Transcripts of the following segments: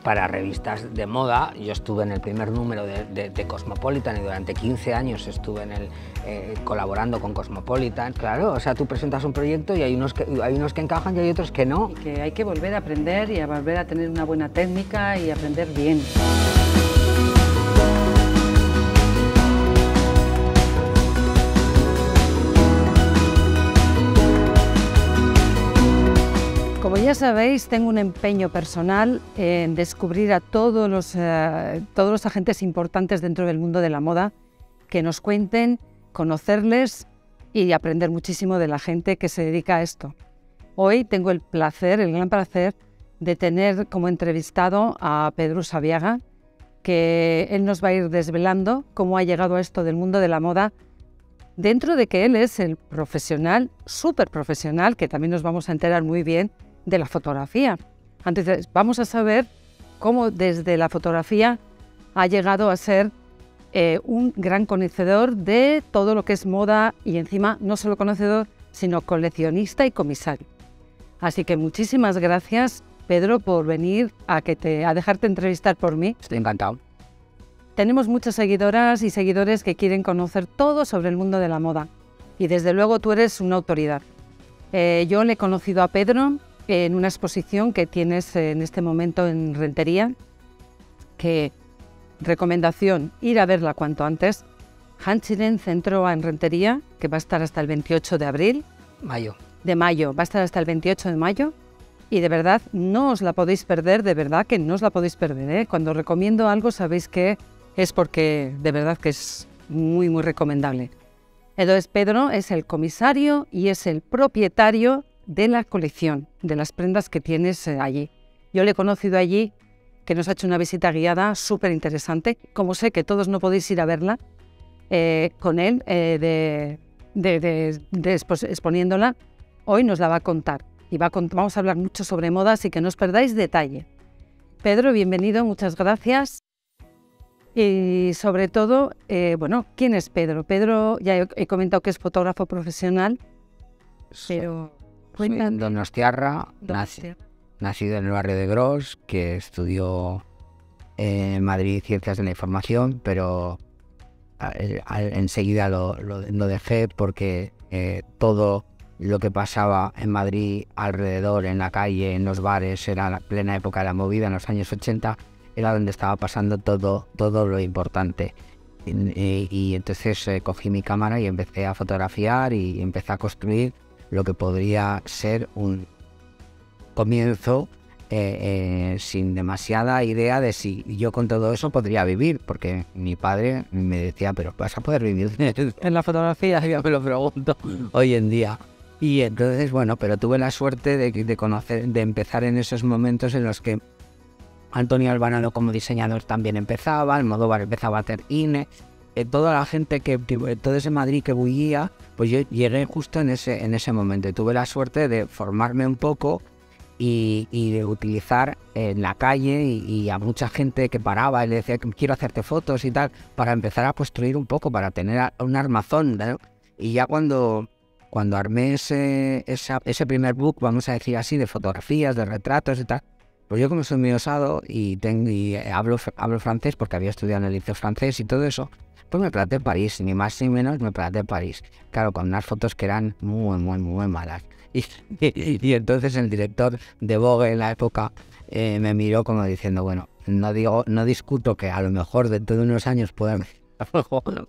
para revistas de moda. Yo estuve en el primer número de Cosmopolitan y durante 15 años estuve colaborando con Cosmopolitan. Claro, o sea, tú presentas un proyecto y hay unos que encajan y hay otros que no. Y que hay que volver a aprender y a volver a tener una buena técnica y aprender bien. Como ya sabéis, tengo un empeño personal en descubrir a todos los agentes importantes dentro del mundo de la moda, que nos cuenten, conocerles y aprender muchísimo de la gente que se dedica a esto. Hoy tengo el gran placer, de tener como entrevistado a Pedro Usabiaga, que él nos va a ir desvelando cómo ha llegado a esto del mundo de la moda, dentro de que él es el profesional, súper profesional, que también nos vamos a enterar muy bien, de la fotografía. Entonces vamos a saber cómo desde la fotografía ha llegado a ser un gran conocedor de todo lo que es moda y encima no solo conocedor, sino coleccionista y comisario. Así que muchísimas gracias, Pedro, por venir a dejarte entrevistar por mí. Estoy encantado. Tenemos muchas seguidoras y seguidores que quieren conocer todo sobre el mundo de la moda y desde luego tú eres una autoridad. Yo le he conocido a Pedro en una exposición que tienes en este momento en Rentería, que recomendación, ir a verla cuanto antes. Hanchiren Centro en Rentería, que va a estar hasta el 28 de abril. De mayo, va a estar hasta el 28 de mayo. Y de verdad, no os la podéis perder, de verdad que no os la podéis perder, ¿eh? Cuando recomiendo algo, sabéis que es porque de verdad que es muy, muy recomendable. Entonces, Pedro es el comisario y es el propietario de la colección, de las prendas que tienes allí. Yo le he conocido allí, que nos ha hecho una visita guiada súper interesante. Como sé que todos no podéis ir a verla, con él, exponiéndola, hoy nos la va a contar. Y vamos a hablar mucho sobre moda, así que no os perdáis detalle. Pedro, bienvenido, muchas gracias. Y sobre todo, bueno, ¿quién es Pedro? Pedro, ya he comentado que es fotógrafo profesional, pero... Soy donostiarra, nacido en el barrio de Gros, que estudió en Madrid Ciencias de la Información, pero enseguida lo dejé porque todo lo que pasaba en Madrid alrededor, en la calle, en los bares, era la plena época de la movida, en los años 80, era donde estaba pasando todo lo importante. Y entonces cogí mi cámara y empecé a fotografiar y empecé a construir lo que podría ser un comienzo sin demasiada idea de si yo con todo eso podría vivir, porque mi padre me decía, pero ¿vas a poder vivir en la fotografía? Ya me lo pregunto hoy en día. Y entonces, bueno, pero tuve la suerte de empezar en esos momentos en los que Antonio Albanado como diseñador también empezaba, Almodóvar empezaba a hacer INE. Toda la gente todo ese Madrid que bullía, pues yo llegué justo en ese momento. Tuve la suerte de formarme un poco y de utilizar en la calle y a mucha gente que paraba y le decía que quiero hacerte fotos y tal, para empezar a construir un poco, para tener un armazón, ¿no? Y ya cuando armé ese primer book, vamos a decir así, de fotografías, de retratos y tal, pues yo como soy muy osado y hablo francés porque había estudiado en el liceo francés y todo eso, pues me planté en París, ni más ni menos me planté en París. Claro, con unas fotos que eran muy malas. Y entonces el director de Vogue en la época me miró como diciendo, bueno, no discuto que a lo mejor dentro de unos años puedan...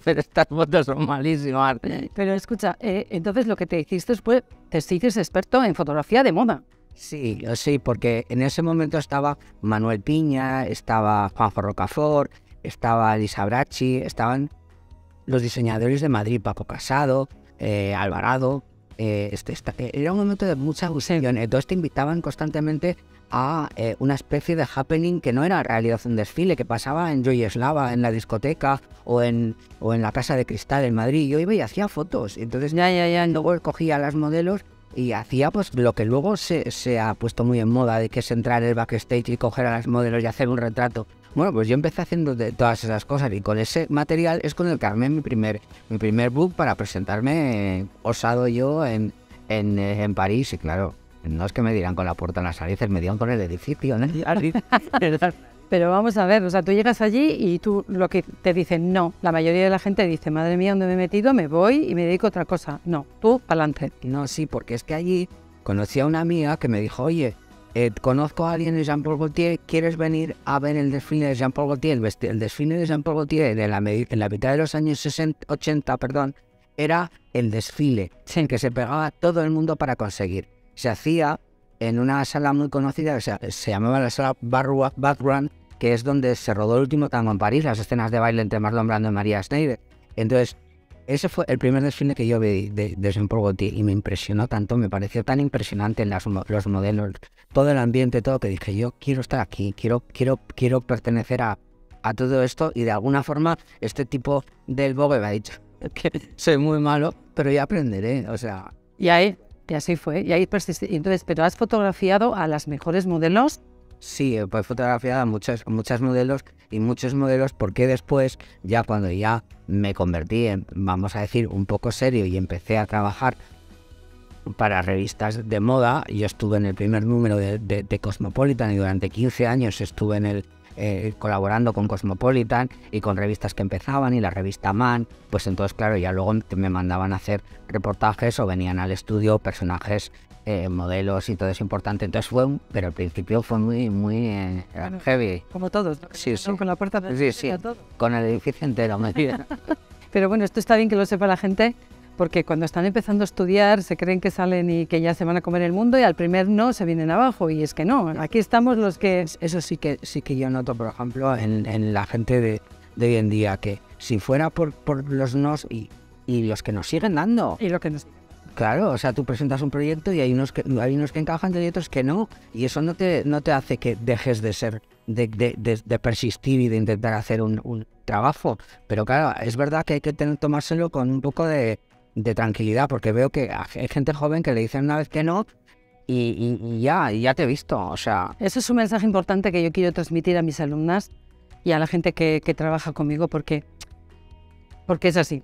pero estas fotos son malísimas. Pero escucha, entonces lo que te hiciste fue, te hiciste experto en fotografía de moda. Sí, porque en ese momento estaba Manuel Piña, estaba Juanjo Rocafort, estaba Elisa Bracci, estaban los diseñadores de Madrid, Paco Casado, Alvarado. Era un momento de mucha ilusión. Entonces te invitaban constantemente a una especie de happening que no era en realidad un desfile, que pasaba en Joy Eslava, en la discoteca o en la Casa de Cristal en Madrid. Yo iba y hacía fotos. Entonces luego cogía las modelos y hacía pues lo que luego se ha puesto muy en moda, de que es entrar en el backstage y coger a las modelos y hacer un retrato. Bueno, pues yo empecé haciendo de todas esas cosas y con ese material es con el que armé mi primer book para presentarme osado yo en París. Y claro, No es que me dieran con la puerta en las narices, me dieron con el edificio, ¿no? Pero vamos a ver, o sea, tú llegas allí y tú lo que te dicen, no, la mayoría de la gente dice, madre mía, ¿dónde me he metido? Me voy y me dedico a otra cosa. No, tú, pa'lante. No, sí, porque es que allí conocí a una amiga que me dijo, oye, conozco a alguien de Jean-Paul Gaultier, ¿quieres venir a ver el desfile de Jean-Paul Gaultier? El desfile de Jean-Paul Gaultier en la mitad de los años 80, era el desfile que se pegaba todo el mundo para conseguir. Se hacía en una sala muy conocida, o sea, se llamaba la sala Batran, que es donde se rodó el último tango en París, las escenas de baile entre Marlon Brando y María Schneider. Entonces, ese fue el primer desfile que yo vi de Jean-Paul Gaultier y me impresionó tanto, me pareció tan impresionante en los modelos, todo el ambiente, todo, que dije, yo quiero estar aquí, quiero pertenecer a todo esto, y de alguna forma este tipo del Vogue me ha dicho que soy muy malo, pero ya aprenderé, o sea... Y así fue, y ahí persistí. Entonces, ¿pero has fotografiado a las mejores modelos? Sí, he fotografiado a muchos modelos y muchos modelos, porque después, ya cuando ya me convertí en, vamos a decir, un poco serio y empecé a trabajar para revistas de moda, yo estuve en el primer número de Cosmopolitan y durante 15 años estuve en colaborando con Cosmopolitan y con revistas que empezaban y la revista Man, pues entonces claro, ya luego me mandaban a hacer reportajes o venían al estudio personajes, modelos y todo eso importante, entonces pero al principio fue muy heavy. Como todos, ¿no? Sí, sí. Con la puerta Sí, todo. con el edificio entero. Pero bueno, esto está bien que lo sepa la gente, porque cuando están empezando a estudiar se creen que salen y que ya se van a comer el mundo y al primer no se vienen abajo, y es que no, aquí estamos los que... Eso sí que yo noto, por ejemplo, en la gente de hoy en día, que si fuera por los nos y los que nos siguen dando. Y lo que nos... Claro, o sea, tú presentas un proyecto y hay unos que encajan y otros que no, y eso no te hace que dejes de ser, de persistir y de intentar hacer un trabajo. Pero claro, es verdad que hay que tomárselo con un poco de tranquilidad, porque veo que hay gente joven que le dicen una vez que no y ya te he visto, o sea... Eso es un mensaje importante que yo quiero transmitir a mis alumnas y a la gente que trabaja conmigo, porque es así.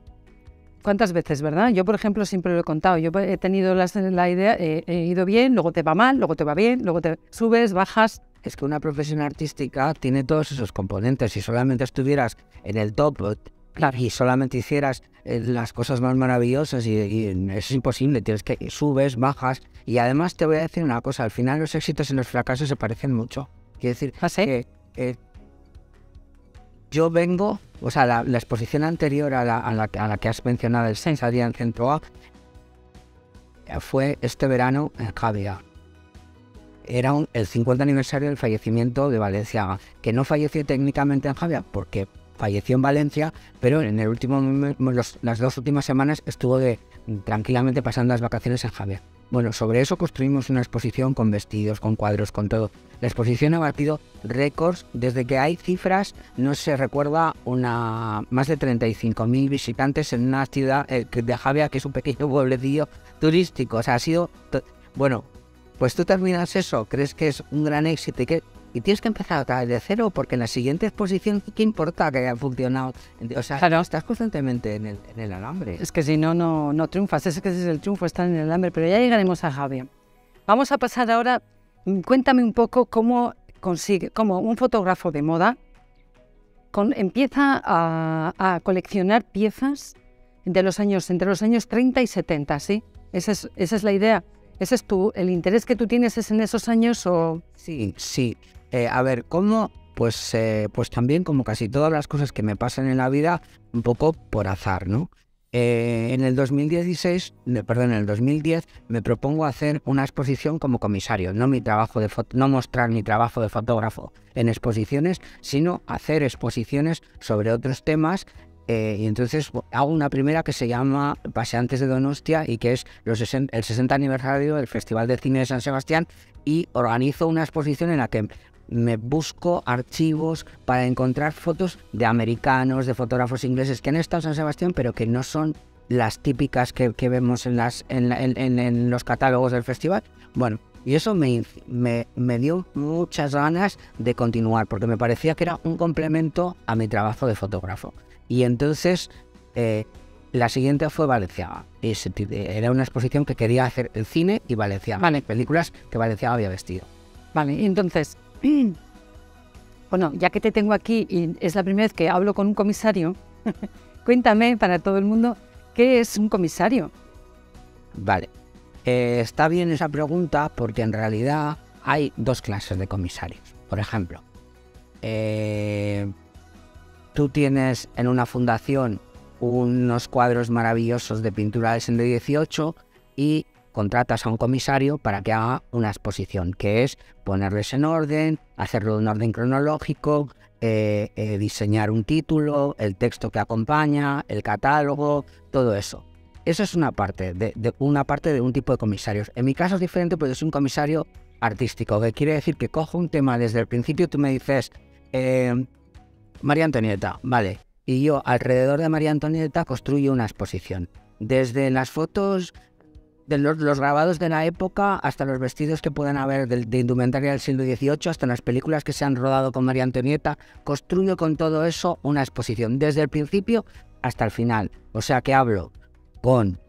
¿Cuántas veces, verdad? Yo, por ejemplo, siempre lo he contado. Yo he tenido la idea, he ido bien, luego te va mal, luego te va bien, luego te subes, bajas. Es que una profesión artística tiene todos esos componentes. Si solamente estuvieras en el top, claro, y solamente hicieras las cosas más maravillosas, y eso es imposible. Tienes que subes, bajas. Y además te voy a decir una cosa. Al final los éxitos y los fracasos se parecen mucho. Quiero decir que yo vengo, o sea, la exposición anterior a la que has mencionado, el Sensaria en Centro A, fue este verano en Javea. Era el 50 aniversario del fallecimiento de Balenciaga, que no falleció técnicamente en Javea porque falleció en Valencia, pero en el las 2 últimas semanas estuvo tranquilamente pasando las vacaciones en Javea. Bueno, sobre eso construimos una exposición con vestidos, con cuadros, con todo. La exposición ha batido récords. Desde que hay cifras, no se recuerda más de 35.000 visitantes en una ciudad de Javea, que es un pequeño pueblecillo turístico. O sea, ha sido... Bueno, pues tú terminas eso, crees que es un gran éxito y tienes que empezar otra vez de cero, porque en la siguiente exposición, ¿qué importa que haya funcionado? O sea, claro, estás constantemente en el alambre. Es que si no triunfas. Es que ese es el triunfo, estar en el alambre. Pero ya llegaremos a Javea. Vamos a pasar ahora. Cuéntame un poco cómo un fotógrafo de moda empieza a coleccionar piezas entre los años 30 y 70, ¿sí? Esa es la idea. ¿Ese es el interés que tú tienes es en esos años o...? Sí. A ver, ¿cómo? Pues también, como casi todas las cosas que me pasan en la vida, un poco por azar, ¿no? En el 2010 me propongo hacer una exposición como comisario, no mostrar mi trabajo de fotógrafo en exposiciones, sino hacer exposiciones sobre otros temas. Y entonces hago una primera que se llama Paseantes de Donostia, y que es el 60 aniversario del Festival de Cine de San Sebastián, y organizo una exposición en la que me busco archivos para encontrar fotos de americanos, de fotógrafos ingleses que han estado en San Sebastián, pero que no son las típicas que vemos en los catálogos del festival. Bueno, y eso me dio muchas ganas de continuar, porque me parecía que era un complemento a mi trabajo de fotógrafo. Y entonces La siguiente fue Balenciaga. Era una exposición que quería hacer el cine y Balenciaga. Vale. Películas que Balenciaga había vestido. Vale, y entonces, bueno, ya que te tengo aquí y es la primera vez que hablo con un comisario, cuéntame para todo el mundo, ¿qué es un comisario? Vale. Está bien esa pregunta porque en realidad hay dos clases de comisarios. Por ejemplo, tú tienes en una fundación unos cuadros maravillosos de pintura del siglo XVIII y contratas a un comisario para que haga una exposición, que es ponerles en orden, hacerlo en orden cronológico, diseñar un título, el texto que acompaña, el catálogo, todo eso. Eso es una parte de un tipo de comisarios. En mi caso es diferente porque soy un comisario artístico, que quiere decir que cojo un tema desde el principio. Tú me dices, María Antonieta, vale, y yo alrededor de María Antonieta construyo una exposición. Desde las fotos de los grabados de la época hasta los vestidos que puedan haber de indumentaria del siglo XVIII, hasta las películas que se han rodado con María Antonieta, construyo con todo eso una exposición, desde el principio hasta el final. O sea que hablo con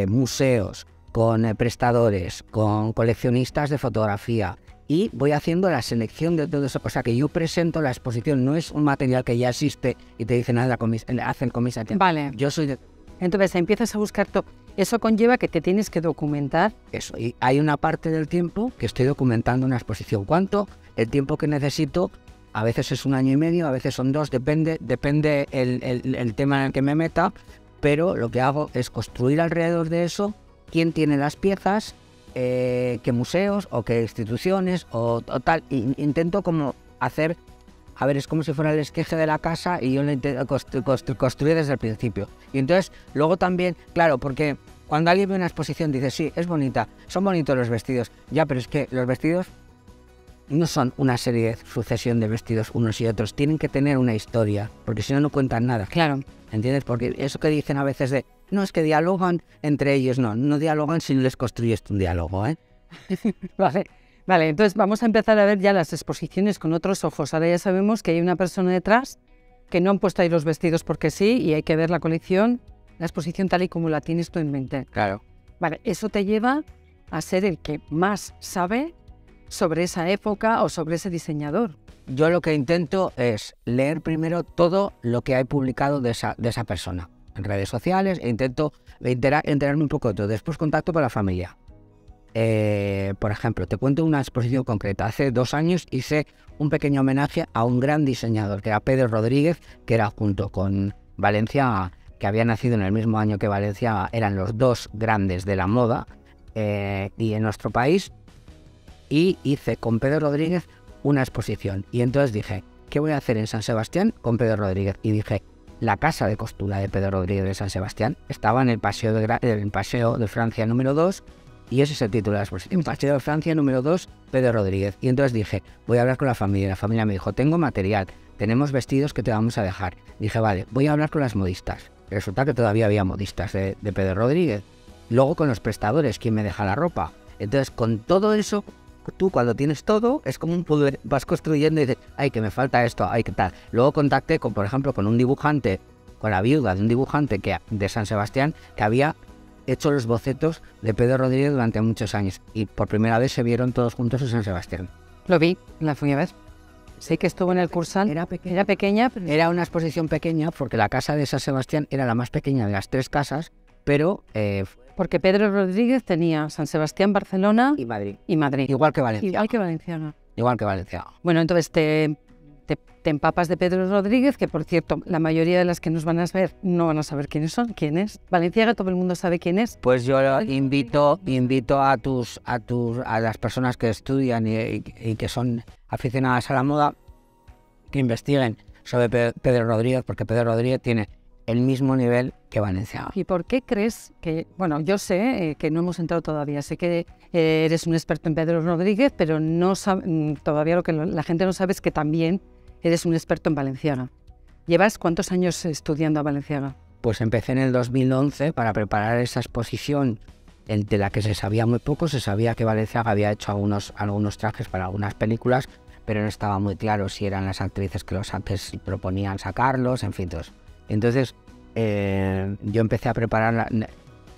museos, con prestadores, con coleccionistas de fotografía y voy haciendo la selección de todo eso. O sea que yo presento la exposición, no es un material que ya existe y te dicen nada, hacen comisario. Vale. Yo soy de... Entonces empiezas a buscar todo. Eso conlleva que te tienes que documentar. Eso, y hay una parte del tiempo que estoy documentando una exposición. ¿Cuánto? El tiempo que necesito, a veces es 1 año y medio, a veces son 2, depende el tema en el que me meta, pero lo que hago es construir alrededor de eso quién tiene las piezas, qué museos o qué instituciones o tal. Intento como hacer, a ver, es como si fuera el esqueje de la casa y yo lo intento construir desde el principio. Y entonces, luego también, claro, porque cuando alguien ve una exposición dice, sí, es bonita, son bonitos los vestidos. Ya, pero es que los vestidos no son una serie de sucesión de vestidos unos y otros, tienen que tener una historia, porque si no, no cuentan nada. Claro. ¿Entiendes? Porque eso que dicen a veces de, no, es que dialogan entre ellos, no dialogan si no les construyes un diálogo, ¿eh? Vale, entonces vamos a empezar a ver ya las exposiciones con otros ojos. Ahora ya sabemos que hay una persona detrás, que no han puesto ahí los vestidos porque sí, y hay que ver la colección, la exposición tal y como la tienes tú en mente. Claro. Vale, eso te lleva a ser el que más sabe sobre esa época o sobre ese diseñador. Yo lo que intento es leer primero todo lo que hay publicado de esa persona en redes sociales e intento enterarme un poco de todo. Después contacto con la familia. Por ejemplo, te cuento una exposición concreta. Hace 2 años hice un pequeño homenaje a un gran diseñador, que era Pedro Rodríguez, que era junto con Balenciaga, que había nacido en el mismo año que Balenciaga, eran los 2 grandes de la moda y en nuestro país. Y hice con Pedro Rodríguez una exposición. Y entonces dije, ¿qué voy a hacer en San Sebastián con Pedro Rodríguez? Y dije, la casa de costura de Pedro Rodríguez de San Sebastián estaba en el Paseo de Francia número 2, y ese es el título de la exposición, Paseo de Francia número 2, Pedro Rodríguez. Y entonces dije, voy a hablar con la familia. La familia me dijo, tengo material, tenemos vestidos que te vamos a dejar. Dije, vale, voy a hablar con las modistas. Resulta que todavía había modistas de Pedro Rodríguez. Luego con los prestadores, ¿quién me deja la ropa? Entonces, con todo eso, tú cuando tienes todo, es como un puzzle, vas construyendo y dices, ay, que me falta esto, ay, qué tal. Luego contacté, por ejemplo, con un dibujante, con la viuda de un dibujante de San Sebastián, que había hecho los bocetos de Pedro Rodríguez durante muchos años. Y por primera vez se vieron todos juntos en San Sebastián. Lo vi, la fui a ver. Sé que estuvo en el Cursal. Era pequeña, pero... Era una exposición pequeña porque la casa de San Sebastián era la más pequeña de las 3 casas, pero... porque Pedro Rodríguez tenía San Sebastián, Barcelona y Madrid. Igual que Valenciaga. Igual que Valenciaga. Bueno, entonces te empapas de Pedro Rodríguez, que por cierto, la mayoría de las que nos van a ver no van a saber quién es. Valenciaga, todo el mundo sabe quién es. Pues yo invito a las personas que estudian y que son aficionadas a la moda, que investiguen sobre Pedro Rodríguez, porque Pedro Rodríguez tiene el mismo nivel que Valenciaga. ¿Y por qué crees que, bueno, yo sé que no hemos entrado todavía, sé que eres un experto en Pedro Rodríguez, pero no todavía lo que la gente no sabe es que también eres un experto en Valenciaga. ¿Llevas cuántos años estudiando a Valenciaga? Pues empecé en el 2011 para preparar esa exposición de la que se sabía muy poco. Se sabía que Valenciaga había hecho algunos trajes para algunas películas, pero no estaba muy claro si eran las actrices que los antes proponían sacarlos, en fin, todos. Entonces yo empecé a preparar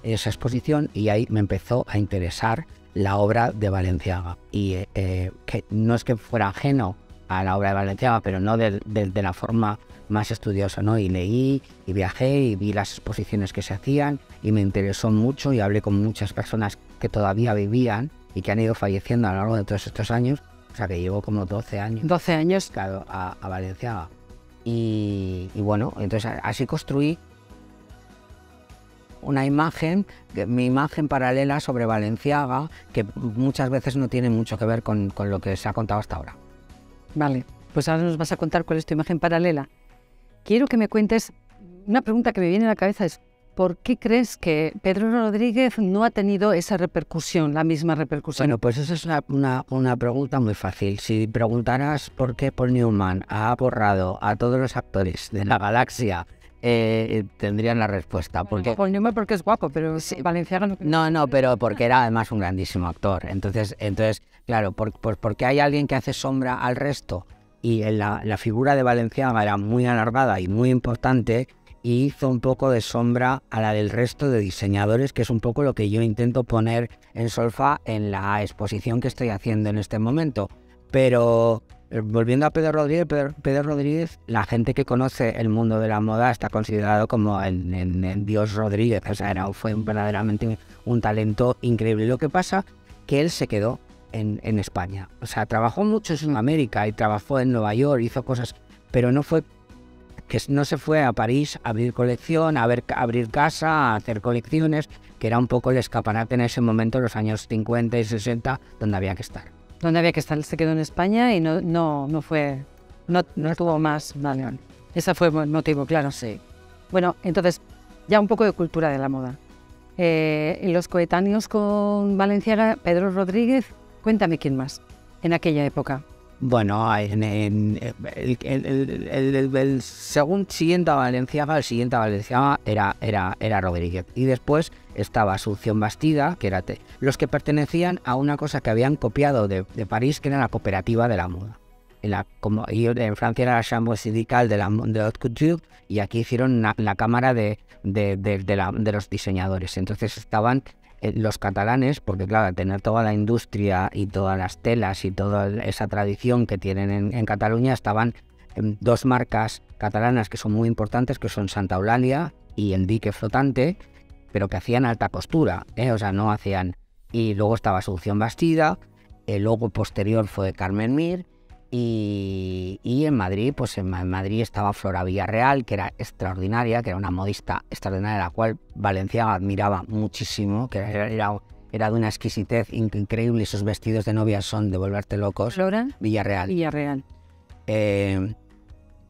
esa exposición y ahí me empezó a interesar la obra de Balenciaga. Y que no es que fuera ajeno a la obra de Balenciaga, pero no de la forma más estudiosa, ¿no? Y leí y viajé y vi las exposiciones que se hacían y me interesó mucho y hablé con muchas personas que todavía vivían y que han ido falleciendo a lo largo de todos estos años. O sea que llevo como 12 años. 12 años. Claro, a Balenciaga. Y bueno, entonces así construí una imagen, mi imagen paralela sobre Balenciaga, que muchas veces no tiene mucho que ver con lo que se ha contado hasta ahora. Vale, pues ahora nos vas a contar cuál es tu imagen paralela. Quiero que me cuentes, una pregunta que me viene a la cabeza es, ¿por qué crees que Pedro Rodríguez no ha tenido esa repercusión, la misma repercusión? Bueno, pues esa es una pregunta muy fácil. Si preguntaras por qué Paul Newman ha borrado a todos los actores de la galaxia, tendrían la respuesta. Porque Paul Newman porque es guapo, pero sí, Balenciaga no. No, pero porque era además un grandísimo actor. Entonces claro, porque hay alguien que hace sombra al resto y la figura de Balenciaga era muy alargada y muy importante, y hizo un poco de sombra a la del resto de diseñadores, que es un poco lo que yo intento poner en solfa en la exposición que estoy haciendo en este momento. Pero volviendo a Pedro Rodríguez, la gente que conoce el mundo de la moda está considerado como el dios Rodríguez. O sea, fue verdaderamente un talento increíble. Lo que pasa que él se quedó en España. O sea, trabajó mucho en América y trabajó en Nueva York, hizo cosas, pero no se fue a París a abrir colección, a abrir casa, a hacer colecciones, que era un poco el escaparate en ese momento, los años 50 y 60, donde había que estar. Donde había que estar, se quedó en España y no tuvo más. Vale. Ese fue el motivo, claro. Sí. Bueno, entonces, ya un poco de cultura de la moda. Los coetáneos con Balenciaga, Pedro Rodríguez, cuéntame quién más en aquella época. Bueno, el siguiente a Balenciaga era Rodríguez. Y después estaba Asunción Bastida, que era los que pertenecían a una cosa que habían copiado de París, que era la cooperativa de la moda. En Francia era la Chambre Syndicale de Haute Couture, y aquí hicieron la cámara de los diseñadores. Entonces estaban los catalanes, porque claro, tener toda la industria y todas las telas y toda esa tradición que tienen en Cataluña, estaban dos marcas catalanas que son muy importantes, que son Santa Eulalia y El Dique Flotante, pero que hacían alta costura, o sea, no hacían... Y luego estaba Asunción Bastida, el logo posterior fue de Carmen Mir, y en Madrid, pues en Madrid estaba Flora Villarreal, que era extraordinaria, que era una modista extraordinaria, la cual Balenciaga admiraba muchísimo, que era de una exquisitez increíble, y sus vestidos de novia son de volverte locos. Flora Villarreal.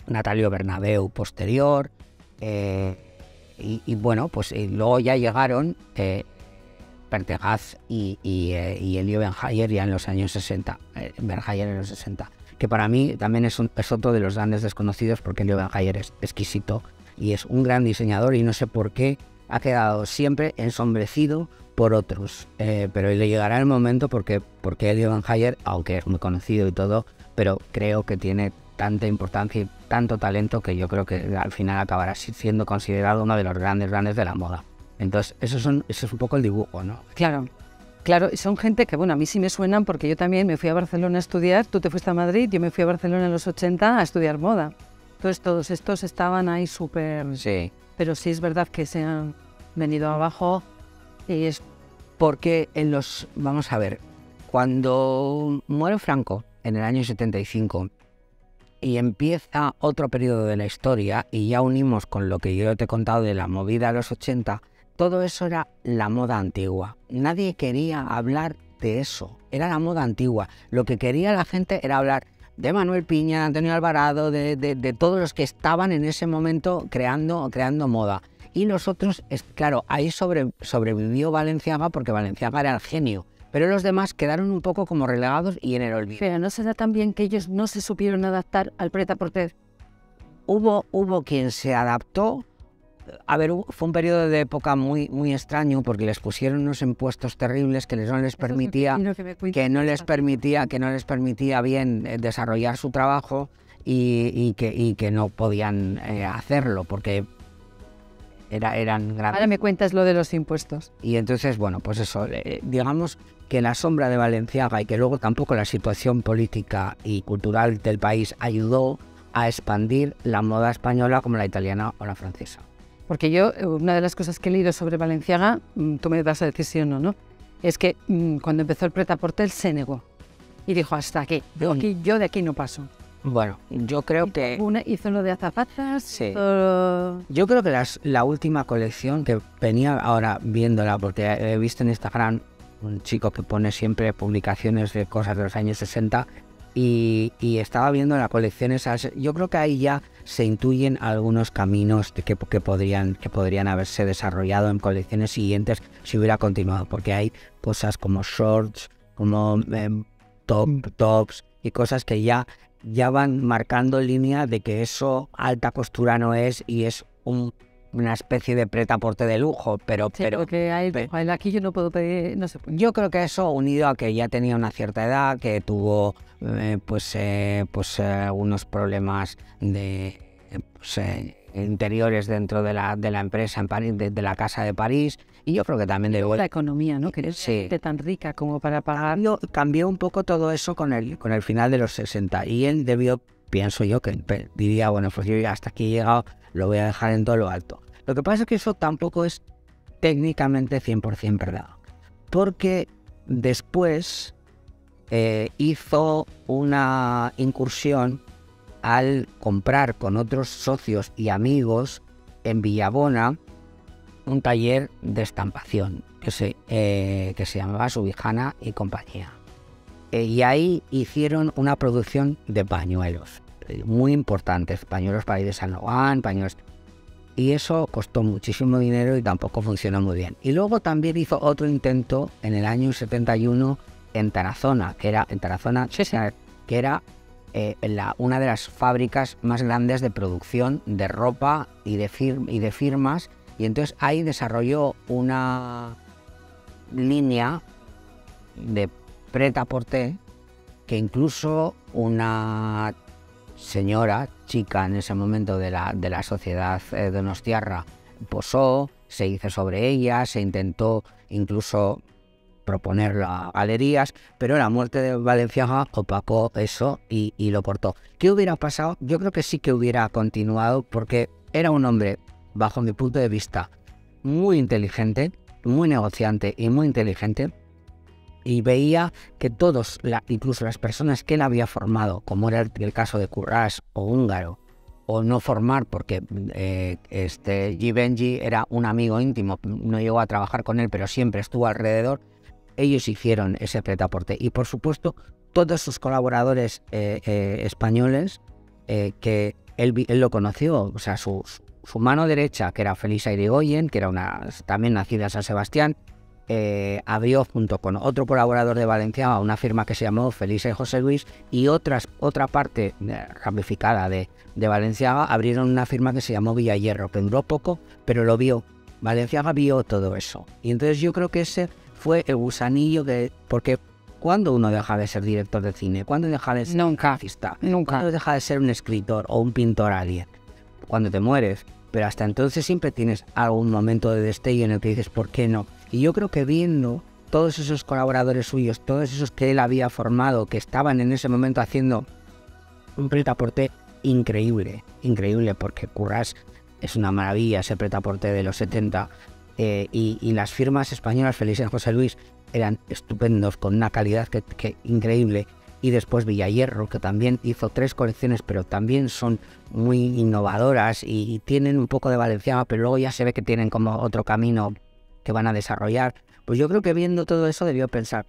Natalio Bernabeu posterior, y bueno, pues luego ya llegaron Pertegaz y Elio Benhayer ya en los años 60, Benhayer en los 60, que para mí también es otro de los grandes desconocidos, porque Elio Benhayer es exquisito y es un gran diseñador, y no sé por qué ha quedado siempre ensombrecido por otros, pero le llegará el momento porque Elio Benhayer, aunque es muy conocido y todo, pero creo que tiene tanta importancia y tanto talento que yo creo que al final acabará siendo considerado uno de los grandes de la moda. Entonces, eso es un poco el dibujo, ¿no? Claro, son gente que, bueno, a mí sí me suenan, porque yo también me fui a Barcelona a estudiar, tú te fuiste a Madrid, yo me fui a Barcelona en los 80 a estudiar moda. Entonces, todos estos estaban ahí súper... Sí. Pero sí es verdad que se han venido abajo y es... Porque vamos a ver, cuando muere Franco en el año 75 y empieza otro periodo de la historia, y ya unimos con lo que yo te he contado de la movida de los 80, todo eso era la moda antigua. Nadie quería hablar de eso, era la moda antigua. Lo que quería la gente era hablar de Manuel Piña, de Antonio Alvarado, de todos los que estaban en ese momento creando moda. Y los otros, claro, ahí sobrevivió Balenciaga, porque Balenciaga era el genio. Pero los demás quedaron un poco como relegados y en el olvido. Pero ¿no será también que ellos no se supieron adaptar al prêt-à-porter? Hubo quien se adaptó. A ver, fue un periodo de época muy extraño, porque les pusieron unos impuestos terribles que no les permitía bien desarrollar su trabajo, y que no podían hacerlo, porque eran grandes. Ahora me cuentas lo de los impuestos. Y entonces, bueno, pues eso, digamos que la sombra de Balenciaga y que luego tampoco la situación política y cultural del país ayudó a expandir la moda española como la italiana o la francesa. Porque yo, una de las cosas que he leído sobre Balenciaga, tú me vas a decir sí o no, ¿no? Es que cuando empezó el Pret-a-Porter se negó y dijo hasta aquí, yo de aquí no paso. Bueno, yo creo que... Hizo lo de azafatas. Sí. Hizo... Yo creo que la última colección que venía ahora viéndola, porque he visto en Instagram un chico que pone siempre publicaciones de cosas de los años 60 y estaba viendo la colección esas. Yo creo que ahí ya se intuyen algunos caminos que podrían haberse desarrollado en colecciones siguientes si hubiera continuado, porque hay cosas como shorts, como tops y cosas que ya van marcando línea de que eso alta costura no es y es una especie de prêt-à-porter de lujo, pero porque aquí yo no puedo pedir, no sé. Yo creo que eso, unido a que ya tenía una cierta edad, que tuvo algunos problemas de interiores dentro de la empresa en París, de la casa de París, y yo creo que también de la economía, ¿no? Que no sí, es tan rica como para pagar. Cambió un poco todo eso con el final de los 60 y él debió, pienso yo, que diría, bueno, pues yo ya hasta aquí he llegado, lo voy a dejar en todo lo alto. Lo que pasa es que eso tampoco es técnicamente 100% verdad, porque después hizo una incursión al comprar con otros socios y amigos en Villabona un taller de estampación que se llamaba Subijana y compañía. Y ahí hicieron una producción de pañuelos muy importantes, pañuelos para ir de San Juan, pañuelos... Y eso costó muchísimo dinero y tampoco funcionó muy bien. Y luego también hizo otro intento en el año 71 en Tarazona, que era una de las fábricas más grandes de producción de ropa y de firmas, y entonces ahí desarrolló una línea de prêt-à-porter que incluso una chica en ese momento de la sociedad donostiarra posó, se hizo sobre ella, se intentó incluso proponerlo a galerías, pero la muerte de Balenciaga opacó eso y lo cortó. ¿Qué hubiera pasado? Yo creo que sí que hubiera continuado, porque era un hombre, bajo mi punto de vista, muy inteligente, muy negociante y muy inteligente, y veía que todos, incluso las personas que él había formado, como era el caso de Courage o Húngaro, o no formar, porque Givenchy era un amigo íntimo, no llegó a trabajar con él, pero siempre estuvo alrededor. Ellos hicieron ese prêt-à-porter y, por supuesto, todos sus colaboradores españoles que él lo conoció, o sea, su mano derecha, que era Felisa Irigoyen, que era también nacida en San Sebastián, abrió junto con otro colaborador de Balenciaga una firma que se llamó Felisa y José Luis, y otra parte ramificada de Balenciaga abrieron una firma que se llamó Villayerro, que duró poco, pero lo vio. Balenciaga vio todo eso. Y entonces yo creo que ese fue el gusanillo porque ¿cuándo uno deja de ser director de cine? ¿Cuándo deja de ser un artista? Nunca. ¿Cuándo deja de ser un escritor o un pintor alguien? Cuando te mueres. Pero hasta entonces siempre tienes algún momento de destello en el que dices, ¿por qué no? Y yo creo que viendo todos esos colaboradores suyos, todos esos que él había formado, que estaban en ese momento haciendo un prêt-à-porter increíble, porque Courage es una maravilla, ese prêt-à-porter de los 70, y las firmas españolas, Felisa y José Luis, eran estupendos, con una calidad que increíble. Y después Villayerro, que también hizo 3 colecciones, pero también son muy innovadoras y tienen un poco de Balenciaga, pero luego ya se ve que tienen como otro camino que van a desarrollar. Pues yo creo que viendo todo eso debió pensar,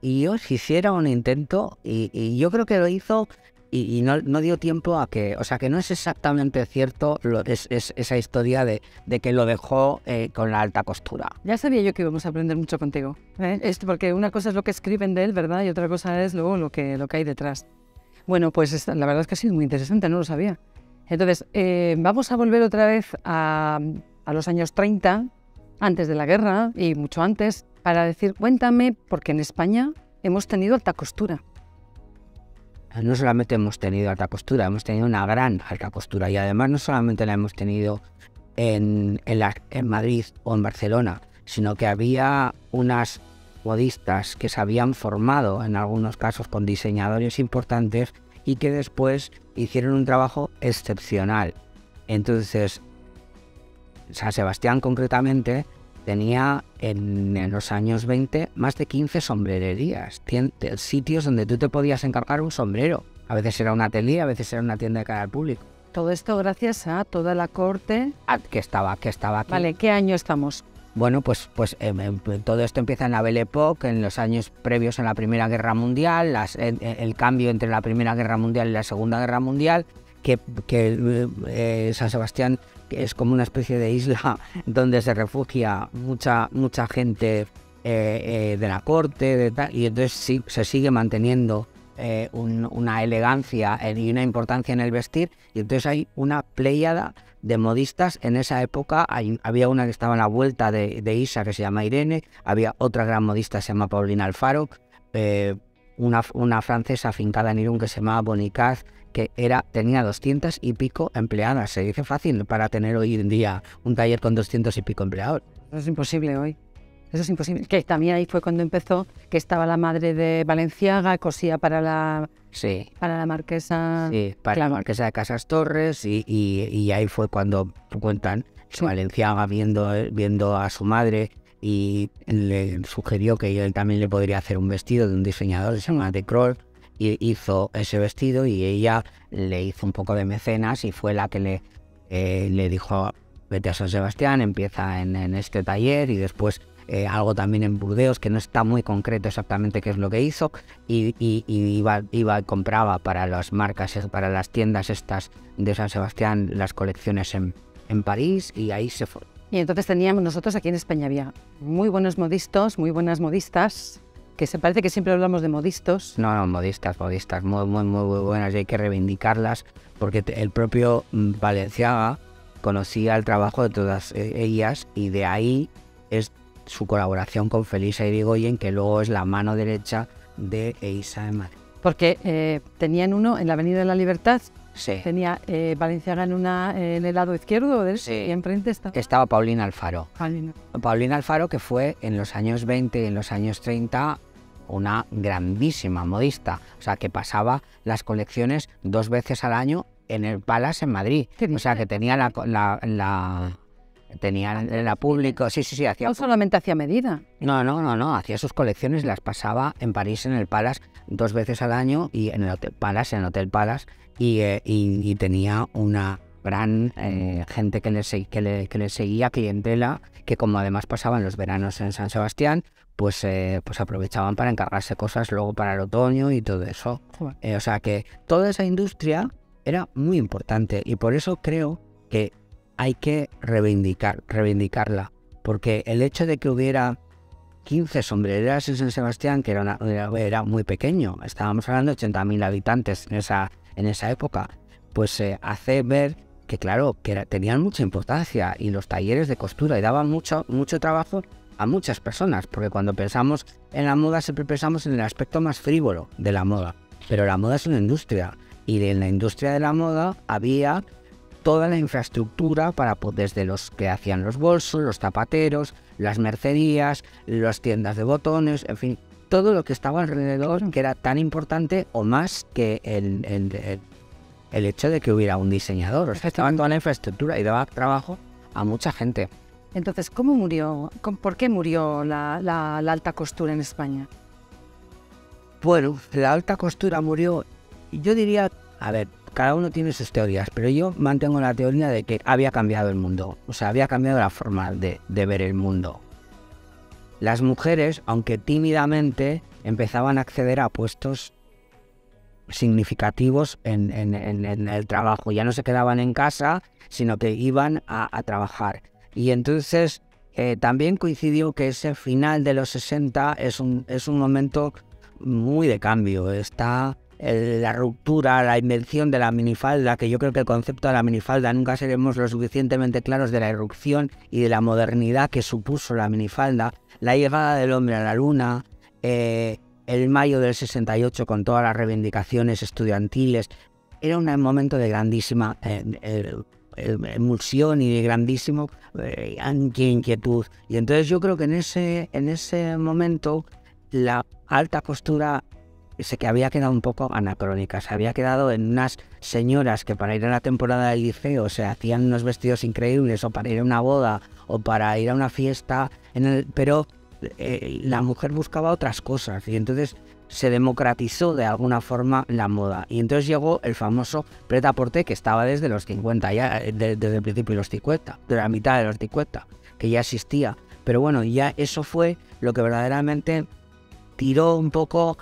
y yo si hiciera un intento, y yo creo que lo hizo, y no dio tiempo a que, o sea, que no es exactamente cierto esa historia de que lo dejó con la alta costura. Ya sabía yo que íbamos a aprender mucho contigo, porque una cosa es lo que escriben de él, ¿verdad? Y otra cosa es luego lo que hay detrás. Bueno, pues la verdad es que ha sido muy interesante, no lo sabía. Entonces, vamos a volver otra vez a los años 30, antes de la guerra y mucho antes, para decir, cuéntame, porque en España hemos tenido alta costura. No solamente hemos tenido alta costura, hemos tenido una gran alta costura, y además no solamente la hemos tenido en Madrid o en Barcelona, sino que había unas modistas que se habían formado, en algunos casos con diseñadores importantes, y que después hicieron un trabajo excepcional. Entonces, San Sebastián concretamente tenía en los años 20 más de 15 sombrererías, sitios donde tú te podías encargar un sombrero. A veces era un atelier, a veces era una tienda de cara al público. Todo esto gracias a toda la corte. Que estaba aquí. Vale, ¿qué año estamos? Bueno, pues todo esto empieza en la Belle Époque, en los años previos a la Primera Guerra Mundial, el cambio entre la Primera Guerra Mundial y la Segunda Guerra Mundial, que San Sebastián es como una especie de isla donde se refugia mucha gente de la corte, y entonces sí, se sigue manteniendo una elegancia y una importancia en el vestir, y entonces hay una pléyada de modistas. En esa época había una que estaba en la vuelta de Isa, que se llama Irene, había otra gran modista que se llama Paulina Alfaro, una francesa afincada en Irún que se llamaba Bonicaz, que tenía 200 y pico empleadas. Se dice fácil para tener hoy en día un taller con 200 y pico empleados. Eso es imposible hoy. Eso es imposible. Que también ahí fue cuando empezó, que estaba la madre de Valenciaga, cosía para la marquesa. Sí, para la marquesa de Casas Torres, y ahí fue cuando cuentan que Valenciaga, viendo a su madre, y le sugirió que él también le podría hacer un vestido de un diseñador que se llama de Kroll, y hizo ese vestido, y ella le hizo un poco de mecenas y fue la que le dijo: vete a San Sebastián, empieza en este taller, y después algo también en Burdeos, que no está muy concreto exactamente qué es lo que hizo, y iba y compraba para las marcas, para las tiendas estas de San Sebastián, las colecciones en París, y ahí se fue. Y entonces teníamos nosotros aquí en España, había muy buenos modistas, muy buenas modistas, que se parece que siempre hablamos de modistos. No, modistas muy buenas, y hay que reivindicarlas, porque el propio Valenciaga conocía el trabajo de todas ellas, y de ahí es su colaboración con Felisa Irigoyen, que luego es la mano derecha de Eisa de Madrid. Porque tenían uno en la Avenida de la Libertad. Sí. Tenía Valenciaga en el lado izquierdo, sí. Y enfrente estaba Paulina Alfaro. Paulina Alfaro, que fue en los años 20 y en los años 30 una grandísima modista, o sea, que pasaba las colecciones 2 veces al año en el Palace en Madrid. O sea, que tenía la público, sí, hacía. No solamente hacía medida. No, hacía sus colecciones y las pasaba en París en el Palace 2 veces al año, y en el Hotel Palace, y tenía una gran gente que le seguía, clientela, que como además pasaban los veranos en San Sebastián, pues aprovechaban para encargarse cosas luego para el otoño y todo eso. O sea que toda esa industria era muy importante, y por eso creo que hay que reivindicarla, porque el hecho de que hubiera 15 sombrereras en San Sebastián, que era muy pequeño, estábamos hablando de 80.000 habitantes en esa época, pues hace ver que claro, que tenían mucha importancia, y los talleres de costura, y daban mucho trabajo a muchas personas, porque cuando pensamos en la moda siempre pensamos en el aspecto más frívolo de la moda, pero la moda es una industria, y en la industria de la moda había toda la infraestructura desde los que hacían los bolsos, los zapateros, las mercerías, las tiendas de botones, en fin, todo lo que estaba alrededor, que era tan importante o más que el hecho de que hubiera un diseñador. O sea, estaba en toda la infraestructura y daba trabajo a mucha gente. Entonces, ¿por qué murió la alta costura en España? Bueno, la alta costura murió, yo diría, a ver, cada uno tiene sus teorías, pero yo mantengo la teoría de que había cambiado el mundo, o sea, había cambiado la forma de ver el mundo. Las mujeres, aunque tímidamente, empezaban a acceder a puestos significativos en el trabajo. Ya no se quedaban en casa, sino que iban a trabajar. Y entonces también coincidió que ese final de los 60 es un momento muy de cambio. Está la ruptura, la invención de la minifalda, que yo creo que el concepto de la minifalda nunca seremos lo suficientemente claros de la irrupción y de la modernidad que supuso la minifalda, la llegada del hombre a la luna, el mayo del 68 con todas las reivindicaciones estudiantiles. Era un momento de grandísima emulsión y grandísimo inquietud. Y entonces yo creo que en ese momento la alta costura que había quedado un poco anacrónica, se había quedado en unas señoras que para ir a la temporada del liceo se hacían unos vestidos increíbles, o para ir a una boda o para ir a una fiesta, pero la mujer buscaba otras cosas, y entonces se democratizó de alguna forma la moda, y entonces llegó el famoso prêt-à-porter, que estaba desde los 50, ya desde el principio de los 50, de la mitad de los 50, que ya existía. Pero bueno, ya eso fue lo que verdaderamente tiró un poco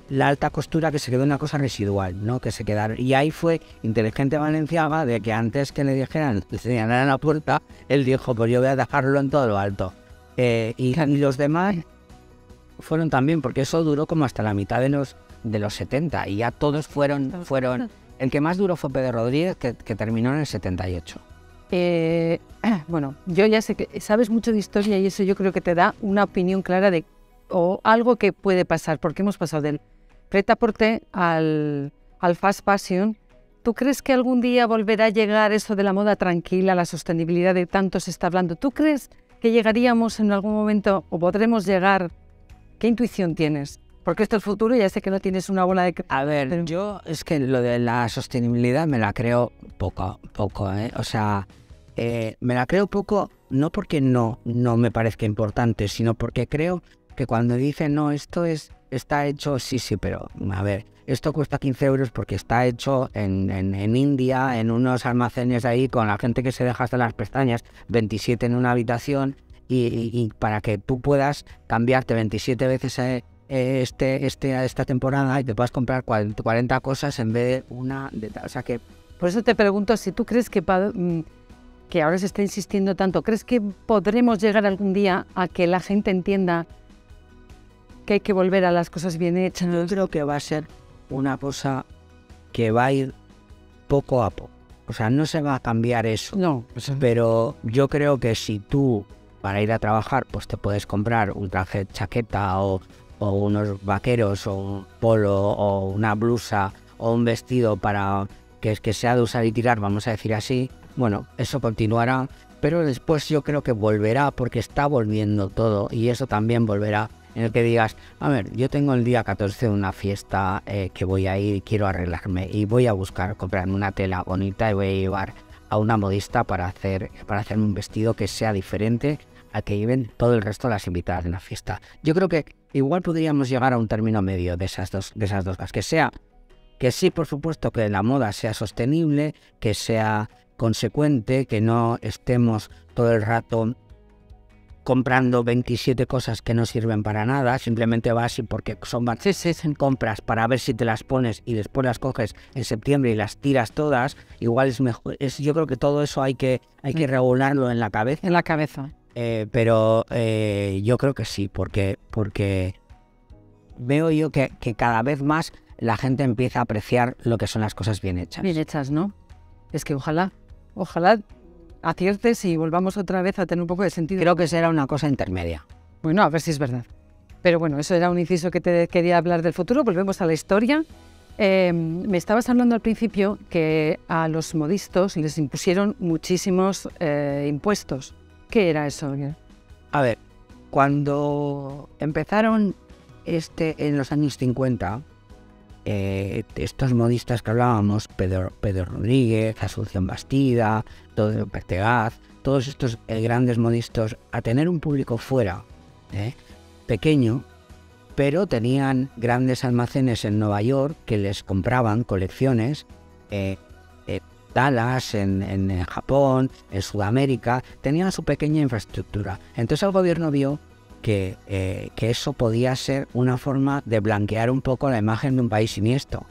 la alta costura, que se quedó una cosa residual, ¿no? Que se quedaron. Y ahí fue inteligente Valenciaga, de que antes que le dijeran, le señalaran la puerta, él dijo, pues yo voy a dejarlo en todo lo alto. Y los demás fueron también, porque eso duró como hasta la mitad de los 70, y ya todos fueron. El que más duró fue Pedro Rodríguez, que terminó en el 78. Bueno, yo ya sé que sabes mucho de historia, y eso yo creo que te da una opinión clara de o algo que puede pasar, porque hemos pasado del prêt-à-porter al fast fashion. ¿Tú crees que algún día volverá a llegar eso de la moda tranquila, la sostenibilidad de tanto se está hablando? ¿Tú crees que llegaríamos en algún momento, o podremos llegar? ¿Qué intuición tienes? Porque esto es el futuro y ya sé que no tienes una bola de... A ver, pero yo es que lo de la sostenibilidad me la creo poco, ¿eh? O sea, me la creo poco, no porque no me parezca importante, sino porque creo que cuando dicen, no, esto está hecho, sí, pero a ver, esto cuesta 15 euros porque está hecho en India, en unos almacenes ahí, con la gente que se deja hasta las pestañas, 27 en una habitación, y para que tú puedas cambiarte 27 veces esta temporada y te puedas comprar 40 cosas en vez de una de tal. O sea que... Por eso te pregunto si tú crees que ahora se está insistiendo tanto, ¿crees que podremos llegar algún día a que la gente entienda que hay que volver a las cosas bien hechas? Yo creo que va a ser una cosa que va a ir poco a poco. O sea, no se va a cambiar eso. No. Pero yo creo que si tú, para ir a trabajar, pues te puedes comprar un traje de chaqueta o unos vaqueros o un polo o una blusa o un vestido para que sea de usar y tirar, vamos a decir así, bueno, eso continuará, pero después yo creo que volverá, porque está volviendo todo, y eso también volverá, en el que digas, a ver, yo tengo el día 14 una fiesta que voy a ir y quiero arreglarme, y voy a buscar comprarme una tela bonita y voy a llevar a una modista para hacerme un vestido que sea diferente al que lleven todo el resto de las invitadas de la fiesta. Yo creo que igual podríamos llegar a un término medio de esas dos cosas, que sí, por supuesto, que la moda sea sostenible, que sea consecuente, que no estemos todo el rato comprando 27 cosas que no sirven para nada, simplemente vas y porque son compras para ver si te las pones y después las coges en septiembre y las tiras todas, igual es mejor. Yo creo que todo eso hay que regularlo en la cabeza. En la cabeza. Pero yo creo que sí, porque veo yo que cada vez más la gente empieza a apreciar lo que son las cosas bien hechas. Bien hechas, ¿no? Es que ojalá aciertes y volvamos otra vez a tener un poco de sentido. Creo que será una cosa intermedia. Bueno, a ver si es verdad. Pero bueno, eso era un inciso que te quería hablar del futuro. Volvemos a la historia. Me estabas hablando al principio que a los modistas les impusieron muchísimos impuestos. ¿Qué era eso? A ver, cuando empezaron en los años 50, estos modistas que hablábamos, Pedro Rodríguez, Asunción Bastida, todo Pertegaz, todos estos grandes modistas, a tener un público fuera, pequeño, pero tenían grandes almacenes en Nueva York que les compraban colecciones, Dallas, en Japón, en Sudamérica, tenían su pequeña infraestructura. Entonces el gobierno vio que eso podía ser una forma de blanquear un poco la imagen de un país siniestro